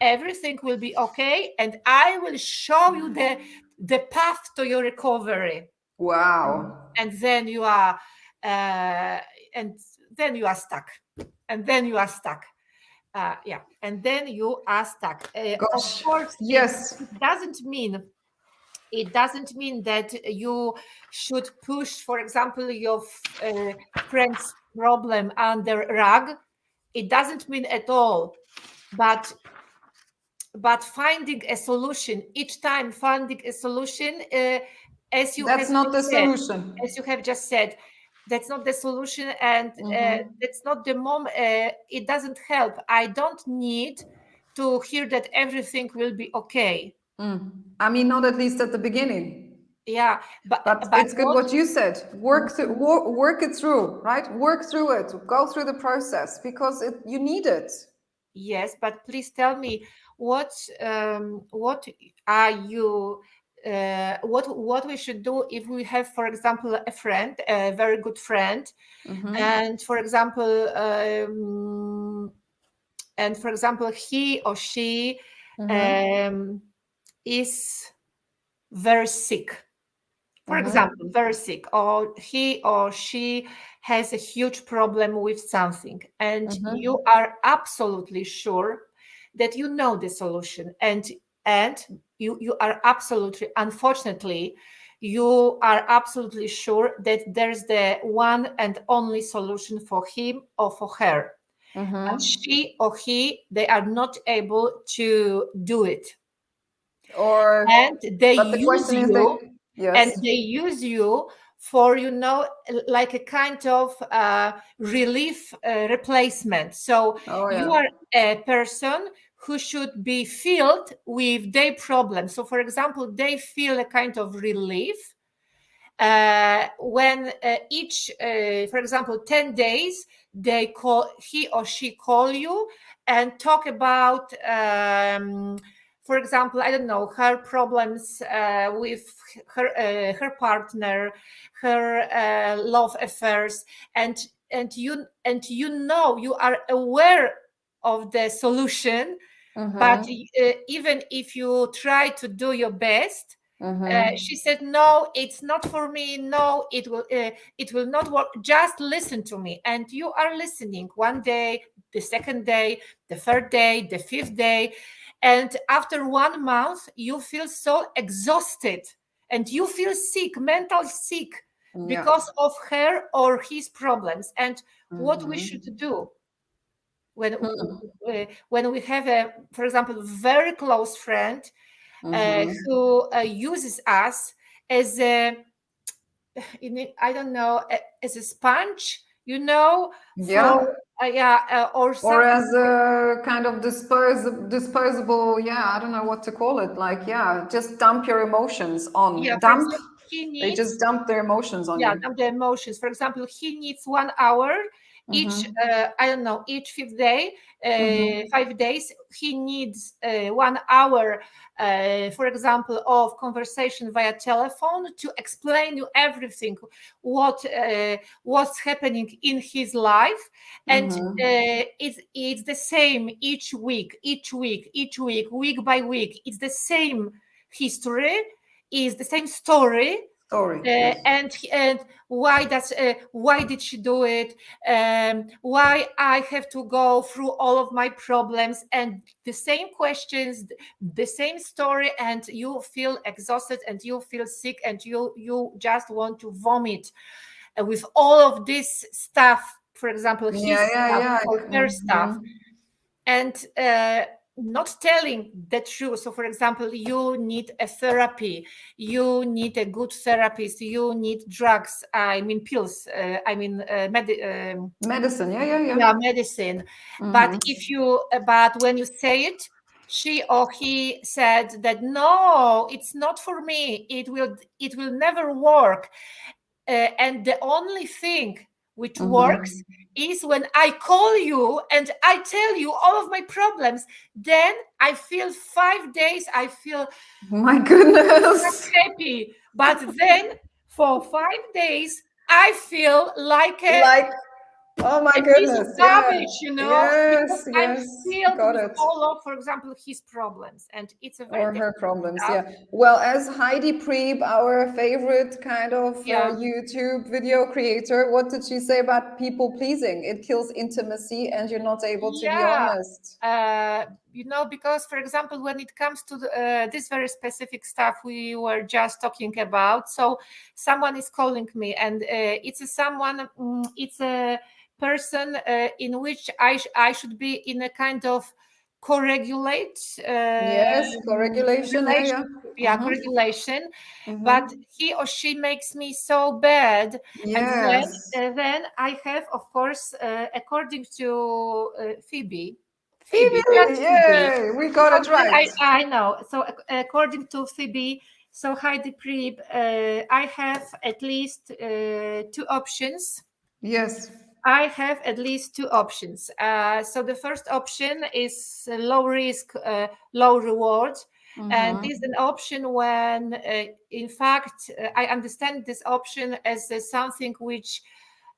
Speaker 1: everything will be okay, and I will show you the path to your recovery.
Speaker 2: Wow.
Speaker 1: And then you are uh, and then you are stuck, and then you are stuck. Yeah, and then you are stuck. Of
Speaker 2: Gosh.
Speaker 1: course,
Speaker 2: Yes.
Speaker 1: it doesn't mean that you should push, for example, your friend's problem under rug. It doesn't mean at all. But finding a solution each time, finding a solution, as you
Speaker 2: That's
Speaker 1: have
Speaker 2: not
Speaker 1: just
Speaker 2: the
Speaker 1: said,
Speaker 2: solution.
Speaker 1: that's not the solution, and
Speaker 2: Mm-hmm.
Speaker 1: that's not the moment. It doesn't help. I don't need to hear that everything will be okay.
Speaker 2: I mean, not at least at the beginning.
Speaker 1: Yeah,
Speaker 2: But
Speaker 1: but
Speaker 2: it's good
Speaker 1: what?
Speaker 2: what you said. Work it through, right? Work through it. Go through the process because you need it.
Speaker 1: Yes, but please tell me what are you what we should do if we have, for example, a friend, a very good friend,
Speaker 2: Mm-hmm.
Speaker 1: and for example, he or she
Speaker 2: Mm-hmm.
Speaker 1: um, is very sick, for
Speaker 2: Mm-hmm.
Speaker 1: example, very sick, or he or she has a huge problem with something, and
Speaker 2: Mm-hmm.
Speaker 1: you are absolutely sure that you know the solution, and you are absolutely, unfortunately, you are absolutely sure that there's the one and only solution for him or for her, but
Speaker 2: Mm-hmm.
Speaker 1: she or he, they are not able to do it,
Speaker 2: Or,
Speaker 1: and they
Speaker 2: but the
Speaker 1: use
Speaker 2: question is,
Speaker 1: you, and
Speaker 2: yes.
Speaker 1: they use you for, like a kind of relief replacement. So
Speaker 2: Oh
Speaker 1: you
Speaker 2: yeah.
Speaker 1: are a person who should be filled with their problem. So for example, they feel a kind of relief when for example, 10 days, he or she call you and talk about, for example, I don't know, her problems with her partner, her love affairs, and you are aware of the solution, But
Speaker 2: Mm-hmm.
Speaker 1: even if you try to do your best,
Speaker 2: Mm-hmm.
Speaker 1: she said, no, it's not for me. No, it will not work. Just listen to me. And you are listening one day, the second day, the third day, the fifth day. And after 1 month, you feel so exhausted and you feel sick, mental sick,
Speaker 2: Yeah.
Speaker 1: because of her or his problems. And what we should
Speaker 2: Mm-hmm.
Speaker 1: do when when we have a, for example, very close friend
Speaker 2: Mm-hmm.
Speaker 1: who uses us as a, I don't know, as a sponge, for
Speaker 2: Yeah.
Speaker 1: yeah, or
Speaker 2: Or
Speaker 1: something.
Speaker 2: as a kind of disposable, yeah, I don't know what to call it. Like, yeah, just dump your emotions
Speaker 1: Yeah,
Speaker 2: on.
Speaker 1: for
Speaker 2: Dump.
Speaker 1: example, he
Speaker 2: They just
Speaker 1: needs,
Speaker 2: dump their emotions on
Speaker 1: yeah,
Speaker 2: you.
Speaker 1: the emotions. For example, he needs 1 hour each,
Speaker 2: Mm-hmm.
Speaker 1: I don't know, each fifth day,
Speaker 2: Mm-hmm.
Speaker 1: 5 days. He needs 1 hour, for example, of conversation via telephone to explain you everything, what's happening in his life. And
Speaker 2: Mm-hmm.
Speaker 1: it's the same each week, week by week. It's the same history, is the same story,
Speaker 2: Story. Yes.
Speaker 1: and why did she do it, why I have to go through all of my problems, and the same questions, the same story, and you feel exhausted and you feel sick and you just want to vomit with all of this stuff, for example,
Speaker 2: Yeah,
Speaker 1: his
Speaker 2: yeah,
Speaker 1: stuff
Speaker 2: yeah.
Speaker 1: or her stuff,
Speaker 2: Mm-hmm.
Speaker 1: and not telling the truth. So, for example, you need a therapy, you need a good therapist, you need drugs, I mean pills,
Speaker 2: Medicine. Yeah, yeah, yeah.
Speaker 1: yeah, medicine. But
Speaker 2: Mm-hmm.
Speaker 1: but when you say it, she or he said that no, it's not for me. It will never work. And the only thing which
Speaker 2: Mm-hmm.
Speaker 1: works is when I call you and I tell you all of my problems. Then I feel 5 days, I feel
Speaker 2: My goodness.
Speaker 1: happy. But then for 5 days, I feel like
Speaker 2: Like, oh my
Speaker 1: a piece of
Speaker 2: goodness. Yeah.
Speaker 1: garbage, because
Speaker 2: Yes,
Speaker 1: I'm
Speaker 2: yes.
Speaker 1: filled
Speaker 2: Got
Speaker 1: with
Speaker 2: it.
Speaker 1: all of, for example, his problems. And it's a very
Speaker 2: Or her
Speaker 1: difficult
Speaker 2: problems,
Speaker 1: stuff.
Speaker 2: yeah. Well, as Heidi Prieb, our favorite kind of
Speaker 1: Yeah.
Speaker 2: YouTube video creator, what did she say about people pleasing? It kills intimacy and you're not able to be
Speaker 1: Yeah.
Speaker 2: honest.
Speaker 1: Because, for example, when it comes to this very specific stuff we were just talking about, so someone is calling me, and it's a person in which I should be in a kind of co-regulate
Speaker 2: Yes, co-regulation, yeah, yeah.
Speaker 1: relation, yeah,
Speaker 2: Mm-hmm.
Speaker 1: co-regulation, but
Speaker 2: Mm-hmm.
Speaker 1: he or she makes me so bad. And
Speaker 2: Yes.
Speaker 1: then I have, of course, according to Phoebe,
Speaker 2: Phoebe,
Speaker 1: just Phoebe,
Speaker 2: yay, we got
Speaker 1: because
Speaker 2: it
Speaker 1: then
Speaker 2: right.
Speaker 1: I know. So according to Phoebe, so Heidi Prieb, I have at least two options.
Speaker 2: Yes.
Speaker 1: I have at least two options. So the first option is low risk, low reward. And
Speaker 2: Mm-hmm.
Speaker 1: this is an option when, in fact, I understand this option as something which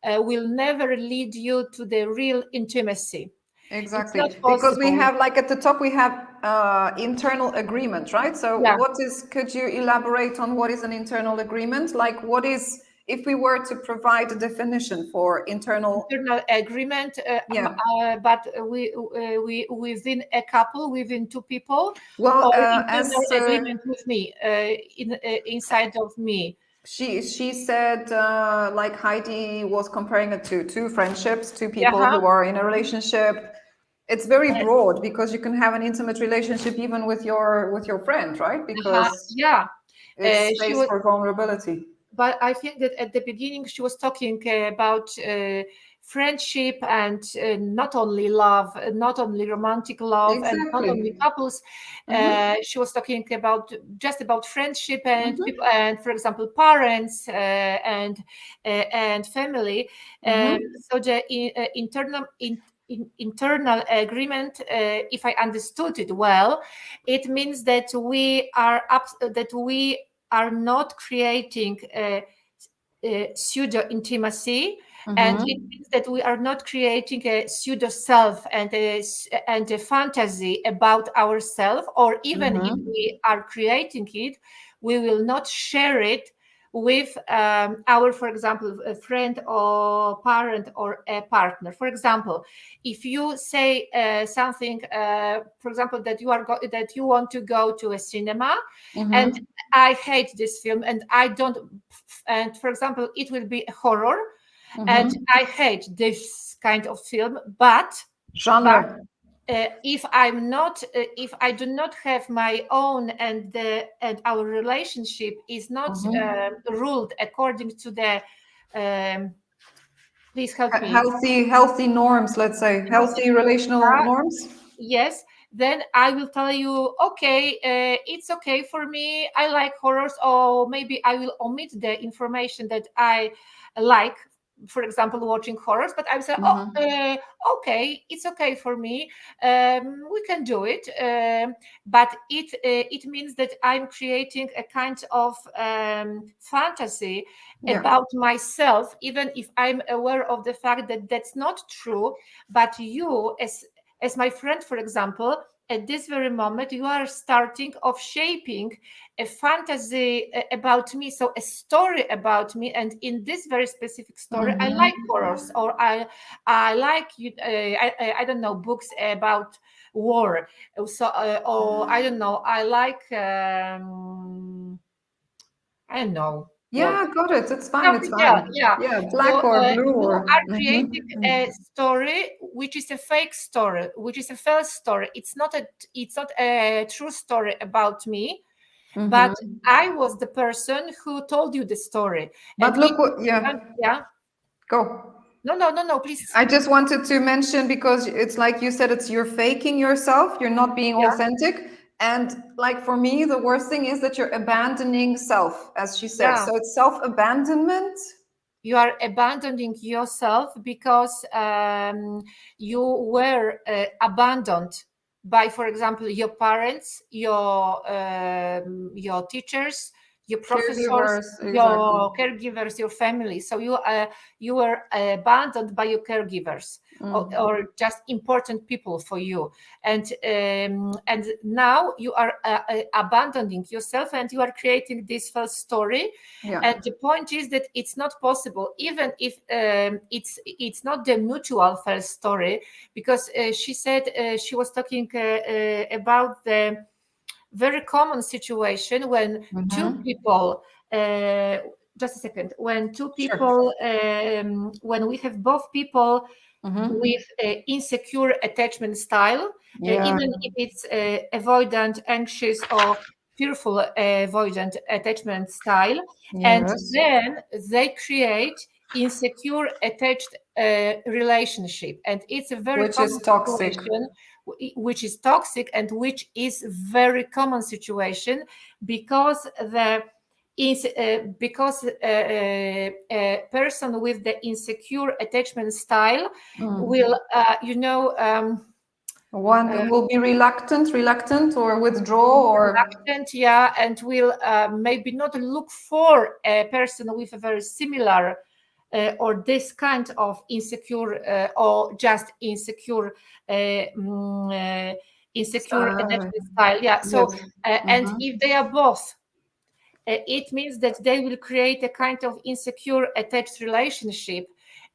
Speaker 1: will never lead you to the real intimacy. It's not
Speaker 2: Exactly. Because we
Speaker 1: possible.
Speaker 2: have, like at the top, we have internal agreement, right? So,
Speaker 1: Yeah.
Speaker 2: could you elaborate on what is an internal agreement? Like, what is, if we were to provide a definition for internal,
Speaker 1: Internal agreement,
Speaker 2: yeah.
Speaker 1: but we within a couple, within two people,
Speaker 2: Well,
Speaker 1: or
Speaker 2: as
Speaker 1: internal agreement with me, inside of me.
Speaker 2: she said, like Heidi was comparing it to two friendships, two
Speaker 1: Yeah,
Speaker 2: people who are in a relationship. It's very broad because you can have an intimate relationship even with your friend, right? Because
Speaker 1: yeah.
Speaker 2: it's
Speaker 1: She
Speaker 2: space
Speaker 1: was,
Speaker 2: for vulnerability.
Speaker 1: but I think that at the beginning she was talking about friendship and not only love, not only romantic love, and not only
Speaker 2: Exactly.
Speaker 1: couples.
Speaker 2: Mm-hmm.
Speaker 1: She was talking about just about friendship and
Speaker 2: Mm-hmm.
Speaker 1: people, and for example, parents and family.
Speaker 2: Mm-hmm.
Speaker 1: So the internal agreement, if I understood it well, it means that we are not creating a pseudo intimacy, And it
Speaker 2: Mm-hmm.
Speaker 1: means that we are not creating a pseudo self and a fantasy about ourselves, or even if
Speaker 2: Mm-hmm.
Speaker 1: we are creating it, we will not share it with our, for example, a friend or parent or a partner. For example, if you say something, for example, that that you want to go to a cinema, and
Speaker 2: Mm-hmm.
Speaker 1: I hate this film, and I don't, and for example, it will be a horror, and
Speaker 2: Mm-hmm.
Speaker 1: I hate this kind of film, but
Speaker 2: Genre.
Speaker 1: if I'm not, if I do not have my own, and our relationship is not
Speaker 2: Mm-hmm.
Speaker 1: ruled according to the, um, please help me,
Speaker 2: Healthy norms, let's say, healthy relational norms.
Speaker 1: yes, then I will tell you, okay, it's okay for me. I like horrors, or maybe I will omit the information that I like. For example, watching horrors, but I will say, oh,
Speaker 2: Mm-hmm.
Speaker 1: okay, it's okay for me. We can do it, but it means that I'm creating a kind of fantasy
Speaker 2: Yeah.
Speaker 1: about myself, even if I'm aware of the fact that that's not true. But you, as my friend, for example, at this very moment, you are starting of shaping a fantasy about me, so a story about me. And in this very specific story, I like
Speaker 2: Mm-hmm.
Speaker 1: horrors, or I like you. I don't know, books about war. So or I don't know. I like I don't know what.
Speaker 2: Yeah, got it. It's fine. It's
Speaker 1: Something, yeah,
Speaker 2: fine.
Speaker 1: yeah.
Speaker 2: Yeah,
Speaker 1: So
Speaker 2: black or blue
Speaker 1: you
Speaker 2: or.
Speaker 1: are creating a story which is a fake story, which is a false story. It's not a true story about me, but
Speaker 2: Mm-hmm.
Speaker 1: I was the person who told you the story.
Speaker 2: But
Speaker 1: And if
Speaker 2: look what, yeah,
Speaker 1: yeah,
Speaker 2: go.
Speaker 1: no, please,
Speaker 2: I just wanted to mention because it's like you said, it's you're faking yourself, you're not being
Speaker 1: yeah,
Speaker 2: authentic. And like for me, the worst thing is that you're abandoning self, as she said.
Speaker 1: yeah.
Speaker 2: So it's self abandonment.
Speaker 1: You are abandoning yourself because you were abandoned by, for example, your parents, your teachers, your professors,
Speaker 2: Caregivers, exactly.
Speaker 1: your caregivers, your family. So you were abandoned by your caregivers,
Speaker 2: Mm.
Speaker 1: or just important people for you, and now you are abandoning yourself, and you are creating this false story.
Speaker 2: Yeah.
Speaker 1: And the point is that it's not possible, even if it's not the mutual first story, because she said she was talking about the very common situation when two
Speaker 2: Mm-hmm.
Speaker 1: people. Just a second. When two
Speaker 2: Sure.
Speaker 1: people, when we have both people
Speaker 2: Mm-hmm.
Speaker 1: with insecure attachment style,
Speaker 2: Yeah.
Speaker 1: even if it's avoidant, anxious, or fearful avoidant attachment style, and
Speaker 2: Yes.
Speaker 1: then they create insecure attached relationship, and it's a very
Speaker 2: Which is
Speaker 1: common
Speaker 2: toxic.
Speaker 1: situation, which is toxic, and which is very common situation, because the is because a person with the insecure attachment style
Speaker 2: Mm.
Speaker 1: will
Speaker 2: One will be reluctant or withdraw or.
Speaker 1: reluctant, yeah, and will maybe not look for a person with a very similar or this kind of insecure or just insecure insecure
Speaker 2: Uh,
Speaker 1: attachment style, yeah. So
Speaker 2: yes.
Speaker 1: and
Speaker 2: Mm-hmm.
Speaker 1: if they are both, it means that they will create a kind of insecure attached relationship,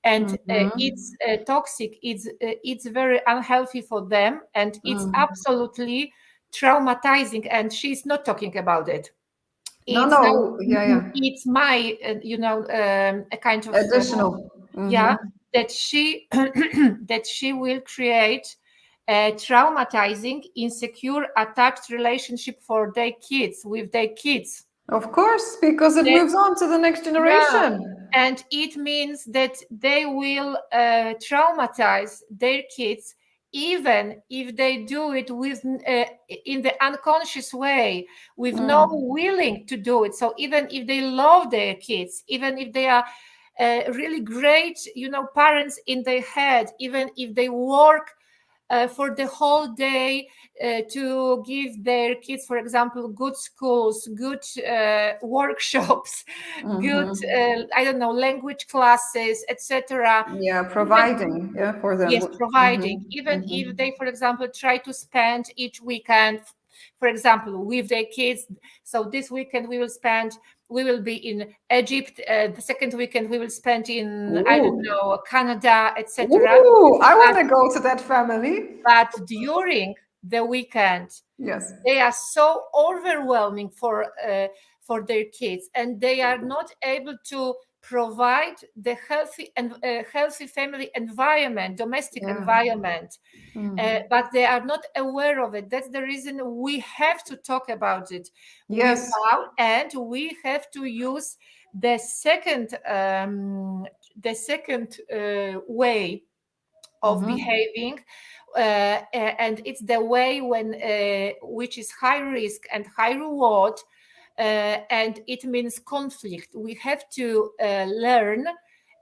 Speaker 1: and
Speaker 2: Mm-hmm.
Speaker 1: it's toxic, it's very unhealthy for them, and it's
Speaker 2: Mm.
Speaker 1: absolutely traumatizing, and she's not talking about it.
Speaker 2: No,
Speaker 1: It's now,
Speaker 2: no. Yeah, yeah.
Speaker 1: it's my a kind of
Speaker 2: Additional.
Speaker 1: yeah,
Speaker 2: Mm-hmm.
Speaker 1: that she that she will create a traumatizing insecure attached relationship for their kids, with their kids.
Speaker 2: Of course, because it moves on to the next
Speaker 1: Yeah,
Speaker 2: generation.
Speaker 1: and it means that they will traumatize their kids, even if they do it with in the unconscious way, with no
Speaker 2: Mm.
Speaker 1: willing to do it. So even if they love their kids, even if they are really great, parents in their head, even if they work for the whole day, to give their kids, for example, good schools, good workshops, good, I don't know, language classes, etc.
Speaker 2: Yeah,
Speaker 1: Even,
Speaker 2: providing, yeah, for them.
Speaker 1: yes, providing. Even if they, for example, try to spend each weekend, for example, with their kids. So this weekend we will be in Egypt. The second weekend we will spend in, I don't
Speaker 2: Ooh.
Speaker 1: know, Canada, etc.
Speaker 2: Ooh, I want
Speaker 1: But
Speaker 2: to go to that family.
Speaker 1: during the weekend,
Speaker 2: Yes.
Speaker 1: they are so overwhelming for their kids, and they are not able to provide the healthy and healthy family environment, domestic
Speaker 2: Yeah.
Speaker 1: environment. But they are not aware of it. That's the reason we have to talk about it
Speaker 2: Yes.
Speaker 1: without, and we have to use the second way of behaving, and it's the way when which is high risk and high reward, and it means conflict. We have to learn,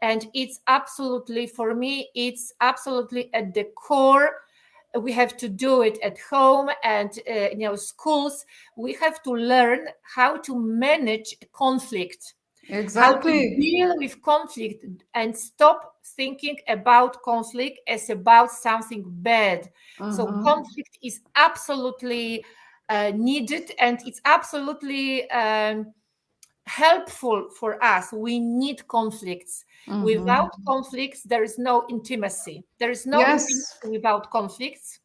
Speaker 1: and it's absolutely, for me, it's absolutely at the core. We have to do it at home and schools. We have to learn how to manage conflict, how to
Speaker 2: Exactly.
Speaker 1: deal with conflict, and stop thinking about conflict as about something bad. So conflict is absolutely needed, and it's absolutely helpful for us. We need conflicts. Without conflicts, there is no intimacy. There is no intimacy
Speaker 2: Yes.
Speaker 1: without conflicts.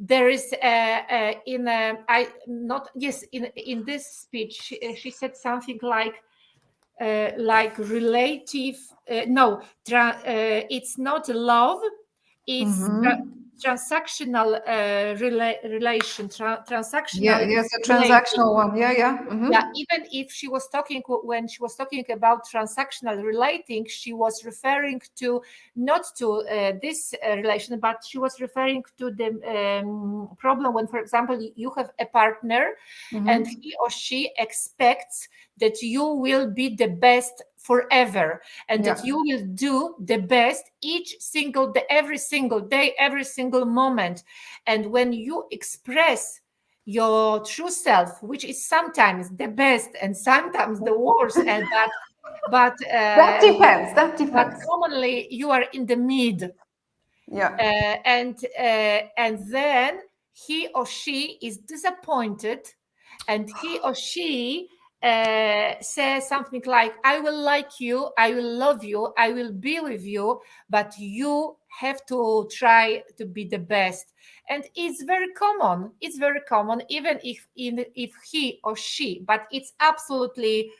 Speaker 1: There is in I not yes in this speech she said something like relative, no, it's not love, it's transactional
Speaker 2: Yeah,
Speaker 1: transactional
Speaker 2: yes, a
Speaker 1: relating.
Speaker 2: transactional one. Yeah, yeah.
Speaker 1: Yeah, even if she was talking, when she was talking about transactional relating, she was referring to not to this relation, but she was referring to the problem when, for example, you have a partner and he or she expects that you will be the best forever, and
Speaker 2: Yeah.
Speaker 1: that you will do the best each single day, every single day, every single moment. And when you express your true self, which is sometimes the best and sometimes the worst, and but
Speaker 2: That
Speaker 1: uh,
Speaker 2: depends. That
Speaker 1: but
Speaker 2: depends.
Speaker 1: commonly you are in the mid,
Speaker 2: Yeah.
Speaker 1: and then he or she is disappointed, and he or she says something like, I will like you, I will love you, I will be with you, but you have to try to be the best. And it's very common, even if he or she, but it's absolutely,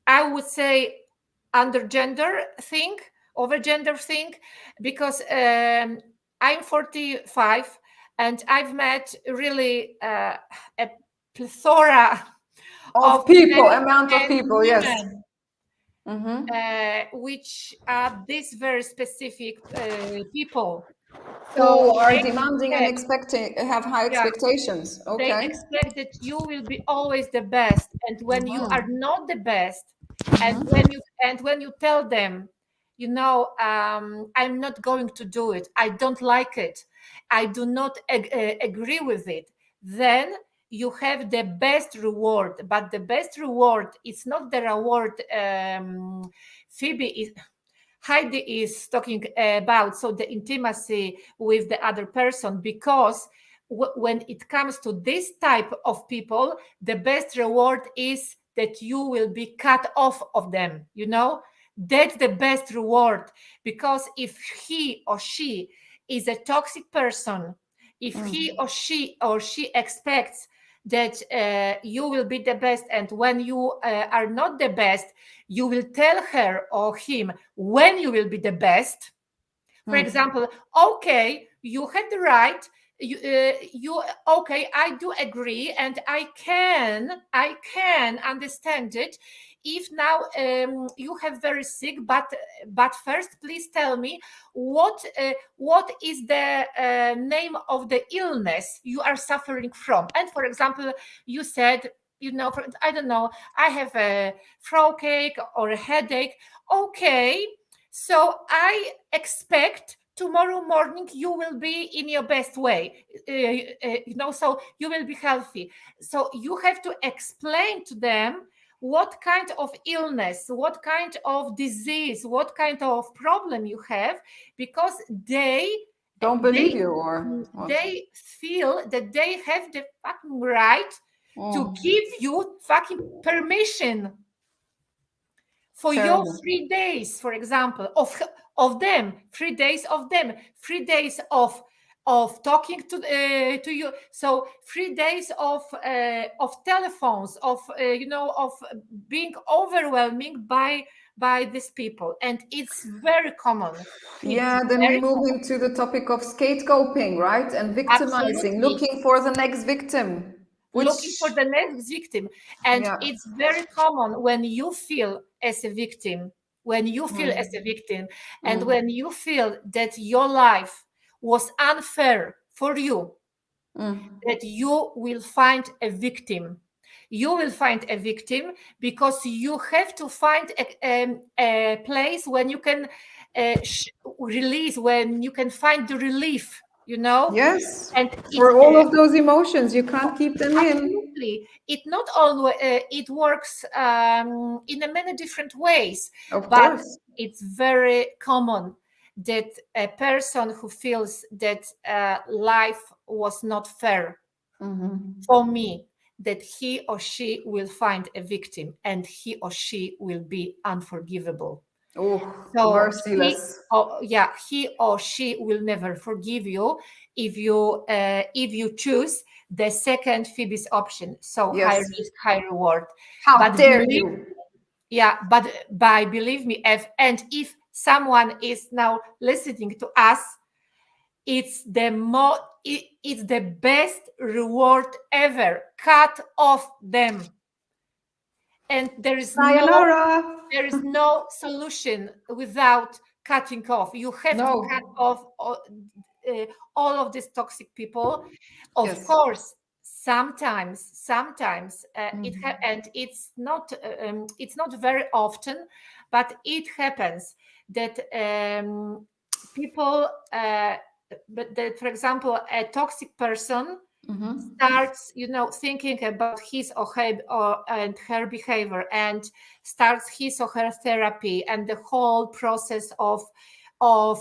Speaker 1: I would say, under gender thing, over gender thing, because I'm 45 and I've met really a plethora of
Speaker 2: Of people,
Speaker 1: men
Speaker 2: amount of
Speaker 1: and
Speaker 2: people, yes.
Speaker 1: women, which are these very specific people. So
Speaker 2: Who are
Speaker 1: they
Speaker 2: demanding and
Speaker 1: expect,
Speaker 2: expecting, have high
Speaker 1: yeah,
Speaker 2: expectations.
Speaker 1: they
Speaker 2: Okay.
Speaker 1: expect that you will be always the best, and when you are not the best, and when you tell them, I'm not going to do it, I don't like it, I do not agree with it, then you have the best reward. But the best reward is not the reward Phoebe is Heidi is talking about, so the intimacy with the other person, because when it comes to this type of people, the best reward is that you will be cut off of them. That's the best reward, because if he or she is a toxic person, if he or she expects that you will be the best, and when you are not the best, you will tell her or him when you will be the best. For example, okay, you had the right. You okay? I do agree, and I can understand it. If now you have very sick, but first, please tell me what is the name of the illness you are suffering from. And for example, you said, I don't know, I have a throat ache or a headache. Okay, so I expect tomorrow morning you will be in your best way, so you will be healthy. So you have to explain to them what kind of illness, what kind of disease, what kind of problem you have, because
Speaker 2: Don't believe you or what?
Speaker 1: they feel that they have the fucking right to give you fucking permission for your
Speaker 2: Terrible.
Speaker 1: 3 days, for example, of them, 3 days of them, 3 days of talking to you. So 3 days of telephones, of being overwhelming by these people, and it's very common. It's
Speaker 2: Yeah, then we
Speaker 1: very
Speaker 2: move into the topic of scapegoating, right? And victimizing,
Speaker 1: absolutely
Speaker 2: looking for the next victim,
Speaker 1: looking for
Speaker 2: which,
Speaker 1: the next victim. And
Speaker 2: yeah.
Speaker 1: it's very common when you feel as a victim, and when you feel that your life was unfair for you, that you will find a victim. You will find a victim because you have to find a place when you can release, when you can find the relief,
Speaker 2: Yes,
Speaker 1: and
Speaker 2: for all of those emotions, you can't keep them in.
Speaker 1: absolutely. It not always it works in a many different ways,
Speaker 2: Of
Speaker 1: but
Speaker 2: course.
Speaker 1: it's very common that a person who feels that life was not fair for me, that he or she will find a victim and he or she will be unforgivable.
Speaker 2: Oh,
Speaker 1: So
Speaker 2: merciless.
Speaker 1: he or she will never forgive you if you choose the second Phoebe's option. So high
Speaker 2: Yes.
Speaker 1: risk, high reward.
Speaker 2: How
Speaker 1: But
Speaker 2: dare you?
Speaker 1: believe me, if someone is now listening to us, it's it's the best reward ever. Cut off them, and
Speaker 2: Sayonara.
Speaker 1: there is no solution without cutting off. You have to cut
Speaker 2: No.
Speaker 1: off all of these toxic people. Of
Speaker 2: Yes.
Speaker 1: course, sometimes and it's not very often, but it happens that people, but that, for example, a toxic person starts thinking about his or her and her behavior, and starts his or her therapy and the whole process of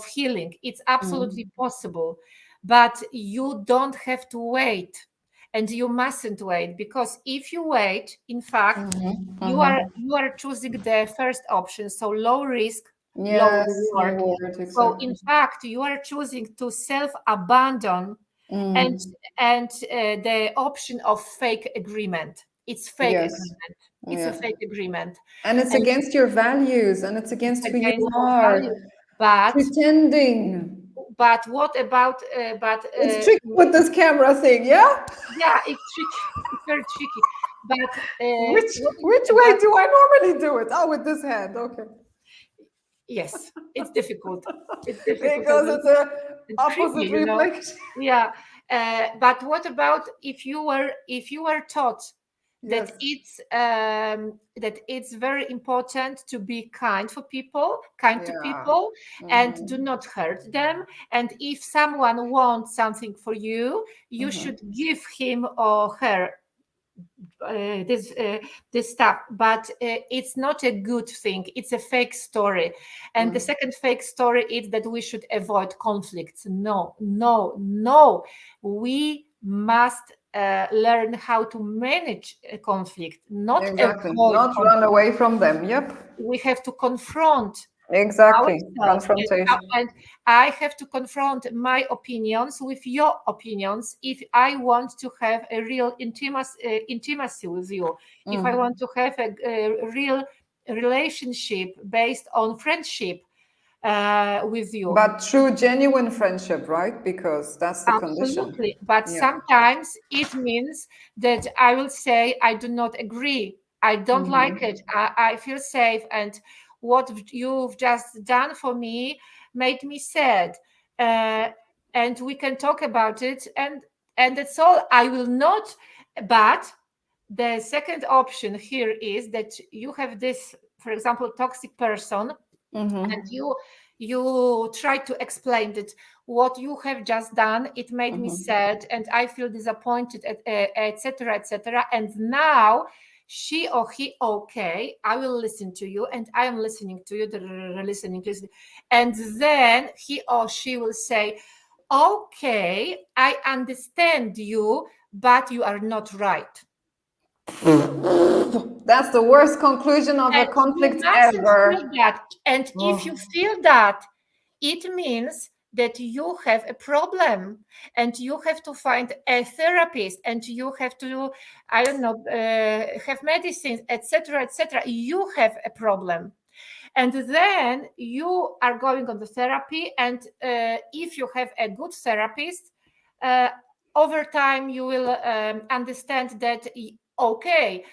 Speaker 1: healing. It's absolutely possible, but you don't have to wait, and you mustn't wait, because if you wait, in fact, you are choosing the first option, so low risk, low
Speaker 2: Yes,
Speaker 1: reward.
Speaker 2: reward,
Speaker 1: So in
Speaker 2: exactly.
Speaker 1: fact, you are choosing to self abandon, and the option of fake agreement. It's fake
Speaker 2: Yes.
Speaker 1: agreement. It's a
Speaker 2: Yeah.
Speaker 1: fake agreement,
Speaker 2: And it's
Speaker 1: and
Speaker 2: against your values and it's
Speaker 1: it's
Speaker 2: against who you
Speaker 1: against your
Speaker 2: are.
Speaker 1: value. But
Speaker 2: Pretending.
Speaker 1: what about
Speaker 2: It's tricky with this camera thing, yeah?
Speaker 1: yeah, it's tricky. It's very tricky. But
Speaker 2: Which
Speaker 1: what
Speaker 2: which
Speaker 1: is
Speaker 2: way
Speaker 1: but
Speaker 2: do I normally do it? Oh, with this hand. Okay.
Speaker 1: yes, it's difficult. It's difficult
Speaker 2: Because it's a
Speaker 1: and
Speaker 2: opposite
Speaker 1: tricky.
Speaker 2: reflection.
Speaker 1: Yeah. But what about if you were taught that
Speaker 2: Yes.
Speaker 1: it's very important to be kind to
Speaker 2: Yeah.
Speaker 1: people, and do not hurt them, and if someone wants something for you, you should give him or her this stuff, but it's not a good thing. It's a fake story. And the second fake story is that we should avoid conflicts. No, no, no. We must learn how to manage a conflict, not
Speaker 2: Exactly.
Speaker 1: avoid
Speaker 2: Not run
Speaker 1: conflict.
Speaker 2: away from them. Yep.
Speaker 1: We have to confront
Speaker 2: Exactly.
Speaker 1: ourselves,
Speaker 2: Confrontation.
Speaker 1: and I have to confront my opinions with your opinions if I want to have a real intimacy with you, if I want to have a real relationship based on friendship with you.
Speaker 2: But true, genuine friendship, right? Because that's the condition.
Speaker 1: Absolutely. But
Speaker 2: Yeah.
Speaker 1: sometimes it means that I will say, I do not agree. I don't like it. I feel safe. And what you've just done for me made me sad. Uh, and we can talk about it. And that's all. I will not. But the second option here is that you have this, for example, toxic person, and you try to explain that what you have just done, it made me sad and I feel disappointed, etc., etc. And now she or he, okay, I will listen to you and I am listening to you, listening. And then he or she will say, okay, I understand you, but you are not right.
Speaker 2: That's the worst conclusion of a
Speaker 1: And you
Speaker 2: conflict
Speaker 1: mustn't feel
Speaker 2: ever.
Speaker 1: that. And if you
Speaker 2: Oh,
Speaker 1: feel that, it means that you have a problem and you have to find a therapist and you have to, I don't know, have medicines, etc., etc. You have a problem. And then you are going on the therapy. And if you have a good therapist, uh, over time you will understand that, okay,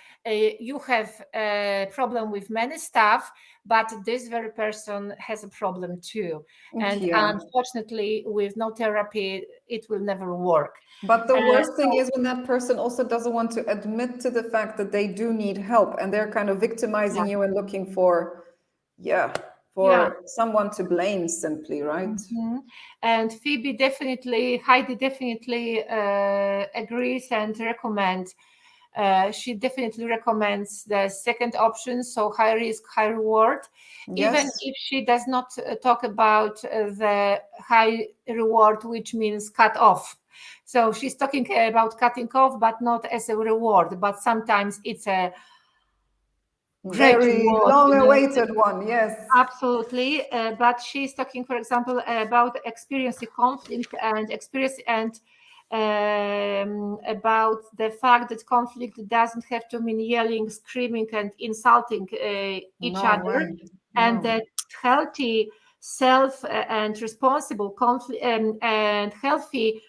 Speaker 1: you have a problem with many stuff, but this very person has a problem too. And
Speaker 2: yeah.
Speaker 1: unfortunately, with no therapy, it will never work.
Speaker 2: But the worst thing
Speaker 1: So,
Speaker 2: is when that person also doesn't want to admit to the fact that they do need help and they're kind of
Speaker 1: yeah,
Speaker 2: victimizing you and looking for, yeah,
Speaker 1: yeah.
Speaker 2: for someone to blame simply, right?
Speaker 1: Mhm. And Heidi definitely agrees and recommends. She definitely recommends the second option, so high risk, high reward, even
Speaker 2: Yes.
Speaker 1: if she does not talk about the high reward, which means cut off. So she's talking about cutting off, but not as a reward, but sometimes it's a great
Speaker 2: Very
Speaker 1: reward,
Speaker 2: long awaited one. Yes.
Speaker 1: Absolutely, but she's talking, for example, about experiencing conflict and experience and about the fact that conflict doesn't have to mean yelling, screaming, and insulting each
Speaker 2: No
Speaker 1: other,
Speaker 2: way.
Speaker 1: and
Speaker 2: No.
Speaker 1: that healthy, self and responsible conflict and healthy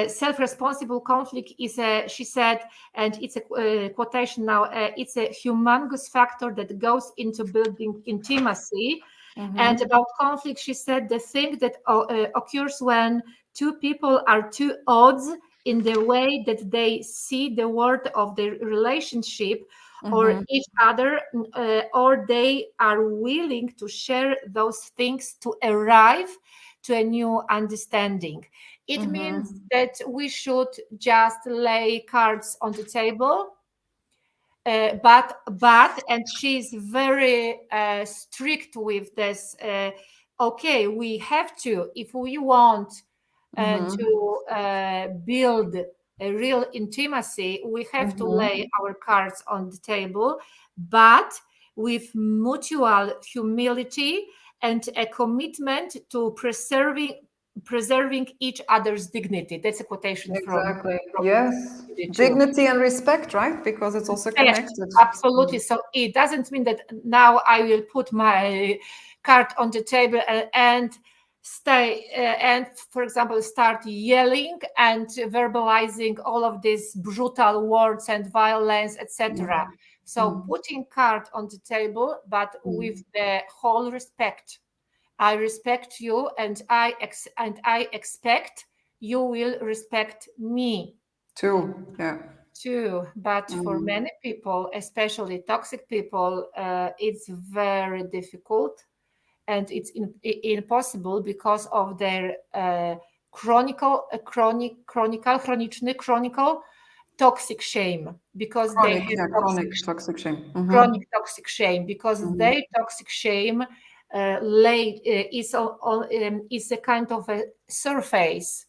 Speaker 1: self-responsible conflict is a, she said, and it's a quotation now, it's a humongous factor that goes into building intimacy. And
Speaker 2: Mm-hmm.
Speaker 1: about conflict, she said, the thing that occurs when two people are too odds in the way that they see the world of their relationship or
Speaker 2: Mm-hmm.
Speaker 1: each other, or they are willing to share those things to arrive to a new understanding. It means
Speaker 2: Mm-hmm.
Speaker 1: that we should just lay cards on the table. But and she's very strict with this. Okay, we have to, if we want
Speaker 2: Mm-hmm.
Speaker 1: to build a real intimacy, we have to
Speaker 2: Mm-hmm.
Speaker 1: lay our cards on the table, but with mutual humility and a commitment to preserving each other's dignity. That's a quotation
Speaker 2: Exactly.
Speaker 1: from
Speaker 2: Yes.
Speaker 1: YouTube.
Speaker 2: Dignity and respect, right? Because it's also
Speaker 1: Respect,
Speaker 2: connected.
Speaker 1: absolutely. So it doesn't mean that now I will put my card on the table and stay and, for example, start yelling and verbalizing all of these brutal words and violence, etc. So
Speaker 2: Mm.
Speaker 1: putting card on the table, but with
Speaker 2: Mm.
Speaker 1: the whole respect. I respect you, and I expect you will respect me
Speaker 2: Two. Yeah.
Speaker 1: too. But for
Speaker 2: Mm.
Speaker 1: many people, especially toxic people, it's very difficult and it's impossible because of their chronical toxic shame, because they
Speaker 2: Chronic.
Speaker 1: have
Speaker 2: Yeah. Chronic toxic shame.
Speaker 1: chronic
Speaker 2: Mm-hmm.
Speaker 1: toxic shame, because
Speaker 2: Mm-hmm.
Speaker 1: their toxic shame is a kind of a surface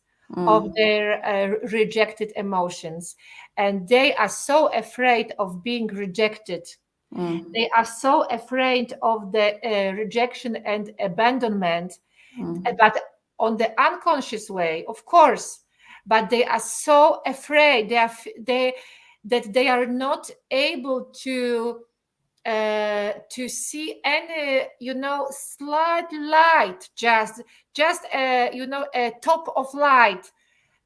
Speaker 1: of
Speaker 2: Mm.
Speaker 1: their rejected emotions, and they are so afraid of being rejected.
Speaker 2: Mm.
Speaker 1: They are so afraid of the rejection and abandonment,
Speaker 2: Mm.
Speaker 1: but on the unconscious way, of course. But they are so afraid. They that they are not able to see any, slight light, just a top of light,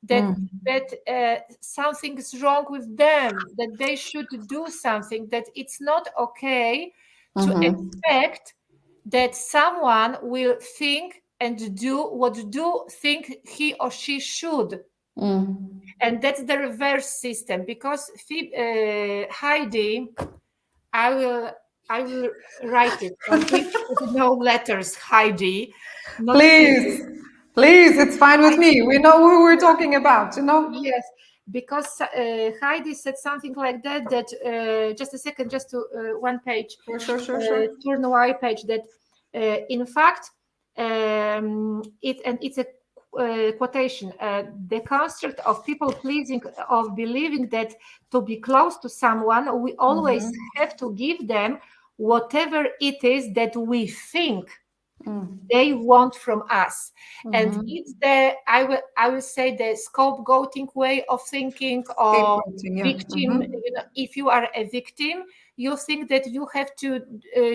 Speaker 1: that
Speaker 2: Mm.
Speaker 1: something is wrong with them, that they should do something, that it's not okay to
Speaker 2: Mm-hmm.
Speaker 1: expect that someone will think and do what do think he or she should.
Speaker 2: Mm.
Speaker 1: And that's the reverse system, because Heidi, I will. I will write it on big, letters, Heidi, not
Speaker 2: Please,
Speaker 1: Phoebe.
Speaker 2: please, it's fine with me. We know who we're talking about, you know?
Speaker 1: Yes, because Heidi said something like that. That just a second, just to one page,
Speaker 2: Sure.
Speaker 1: turn away page. That in fact, it's a quotation. The construct of people pleasing, of believing that to be close to someone, we always have to give them whatever it is that we think they want from us. And it's the I will say the scapegoating way of thinking, or
Speaker 2: Scapegoating, yeah.
Speaker 1: victim. If you are a victim, you think that you have to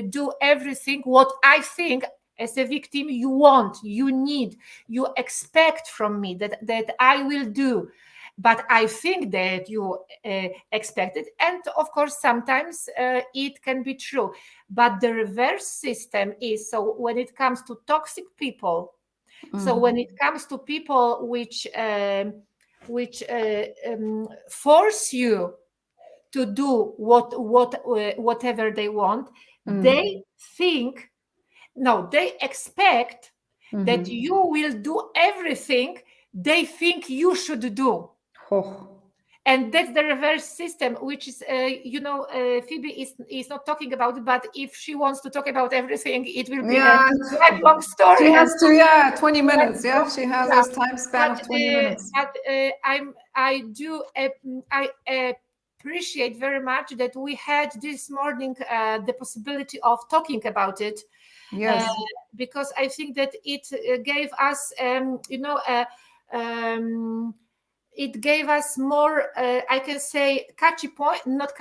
Speaker 1: do everything what I think as a victim you want, you need, you expect from me that I will do. But I think that you expect it, and of course sometimes it can be true. But the reverse system is, so when it comes to toxic people, so when it comes to people which force you to do whatever they want, they think, no, they expect that you will do everything they think you should do.
Speaker 2: Oh.
Speaker 1: And that's the reverse system, which is Phoebe is not talking about it, but if she wants to talk about everything, it will be a
Speaker 2: Yeah,
Speaker 1: quite long
Speaker 2: she
Speaker 1: story.
Speaker 2: has
Speaker 1: And
Speaker 2: to, yeah, 20 minutes. Yeah, she has
Speaker 1: yeah,
Speaker 2: this time span
Speaker 1: but
Speaker 2: of 20 minutes.
Speaker 1: I appreciate very much that we had this morning the possibility of talking about it, uh,
Speaker 2: Yes.
Speaker 1: because I think that it gave us it gave us more, I can say, catchy point, not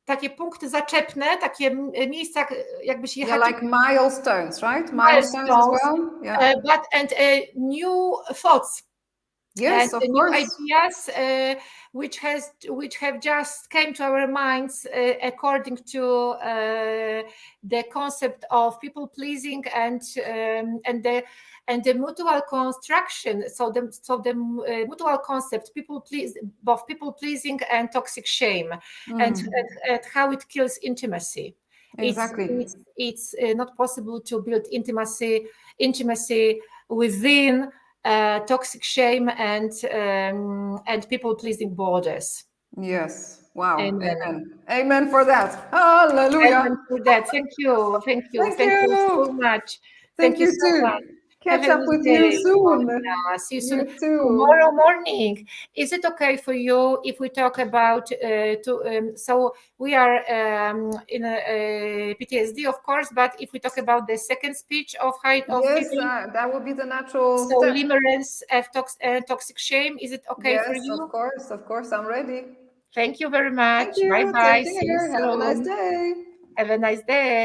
Speaker 1: takie punkty zaczepne, takie miejsca, jakby się
Speaker 2: Yeah,
Speaker 1: jechać,
Speaker 2: like milestones, right? Milestones as
Speaker 1: milestones,
Speaker 2: well. Yeah.
Speaker 1: new thoughts and
Speaker 2: Yes, of
Speaker 1: new
Speaker 2: course.
Speaker 1: ideas which have just came to our minds according to the concept of people pleasing and the mutual construction. So the mutual concept both people pleasing and toxic shame, and how it kills intimacy. It's
Speaker 2: Exactly.
Speaker 1: not possible to build intimacy within toxic shame and people pleasing borders.
Speaker 2: Yes. Wow.
Speaker 1: Amen.
Speaker 2: Amen. Amen for that. Hallelujah.
Speaker 1: Amen for that.
Speaker 2: Thank
Speaker 1: Thank you so
Speaker 2: you.
Speaker 1: much.
Speaker 2: Thank
Speaker 1: Thank you
Speaker 2: you
Speaker 1: so
Speaker 2: too.
Speaker 1: much. Have
Speaker 2: Catch
Speaker 1: a
Speaker 2: up
Speaker 1: nice
Speaker 2: with you
Speaker 1: day,
Speaker 2: soon.
Speaker 1: Monica. See you
Speaker 2: You
Speaker 1: soon
Speaker 2: too.
Speaker 1: tomorrow morning. Is it okay for you if we talk about so we are in a, PTSD, of course, but if we talk about the second speech of
Speaker 2: Yes,
Speaker 1: Phoebe,
Speaker 2: that would be the natural
Speaker 1: so
Speaker 2: step.
Speaker 1: limerence of toxic shame, is it okay for
Speaker 2: Yes, of
Speaker 1: you?
Speaker 2: course. Of course, I'm ready.
Speaker 1: Thank you very
Speaker 2: Thank
Speaker 1: much. Bye
Speaker 2: you.
Speaker 1: bye.
Speaker 2: Take
Speaker 1: See you
Speaker 2: care. Have a nice
Speaker 1: soon.
Speaker 2: day.
Speaker 1: Have a nice day.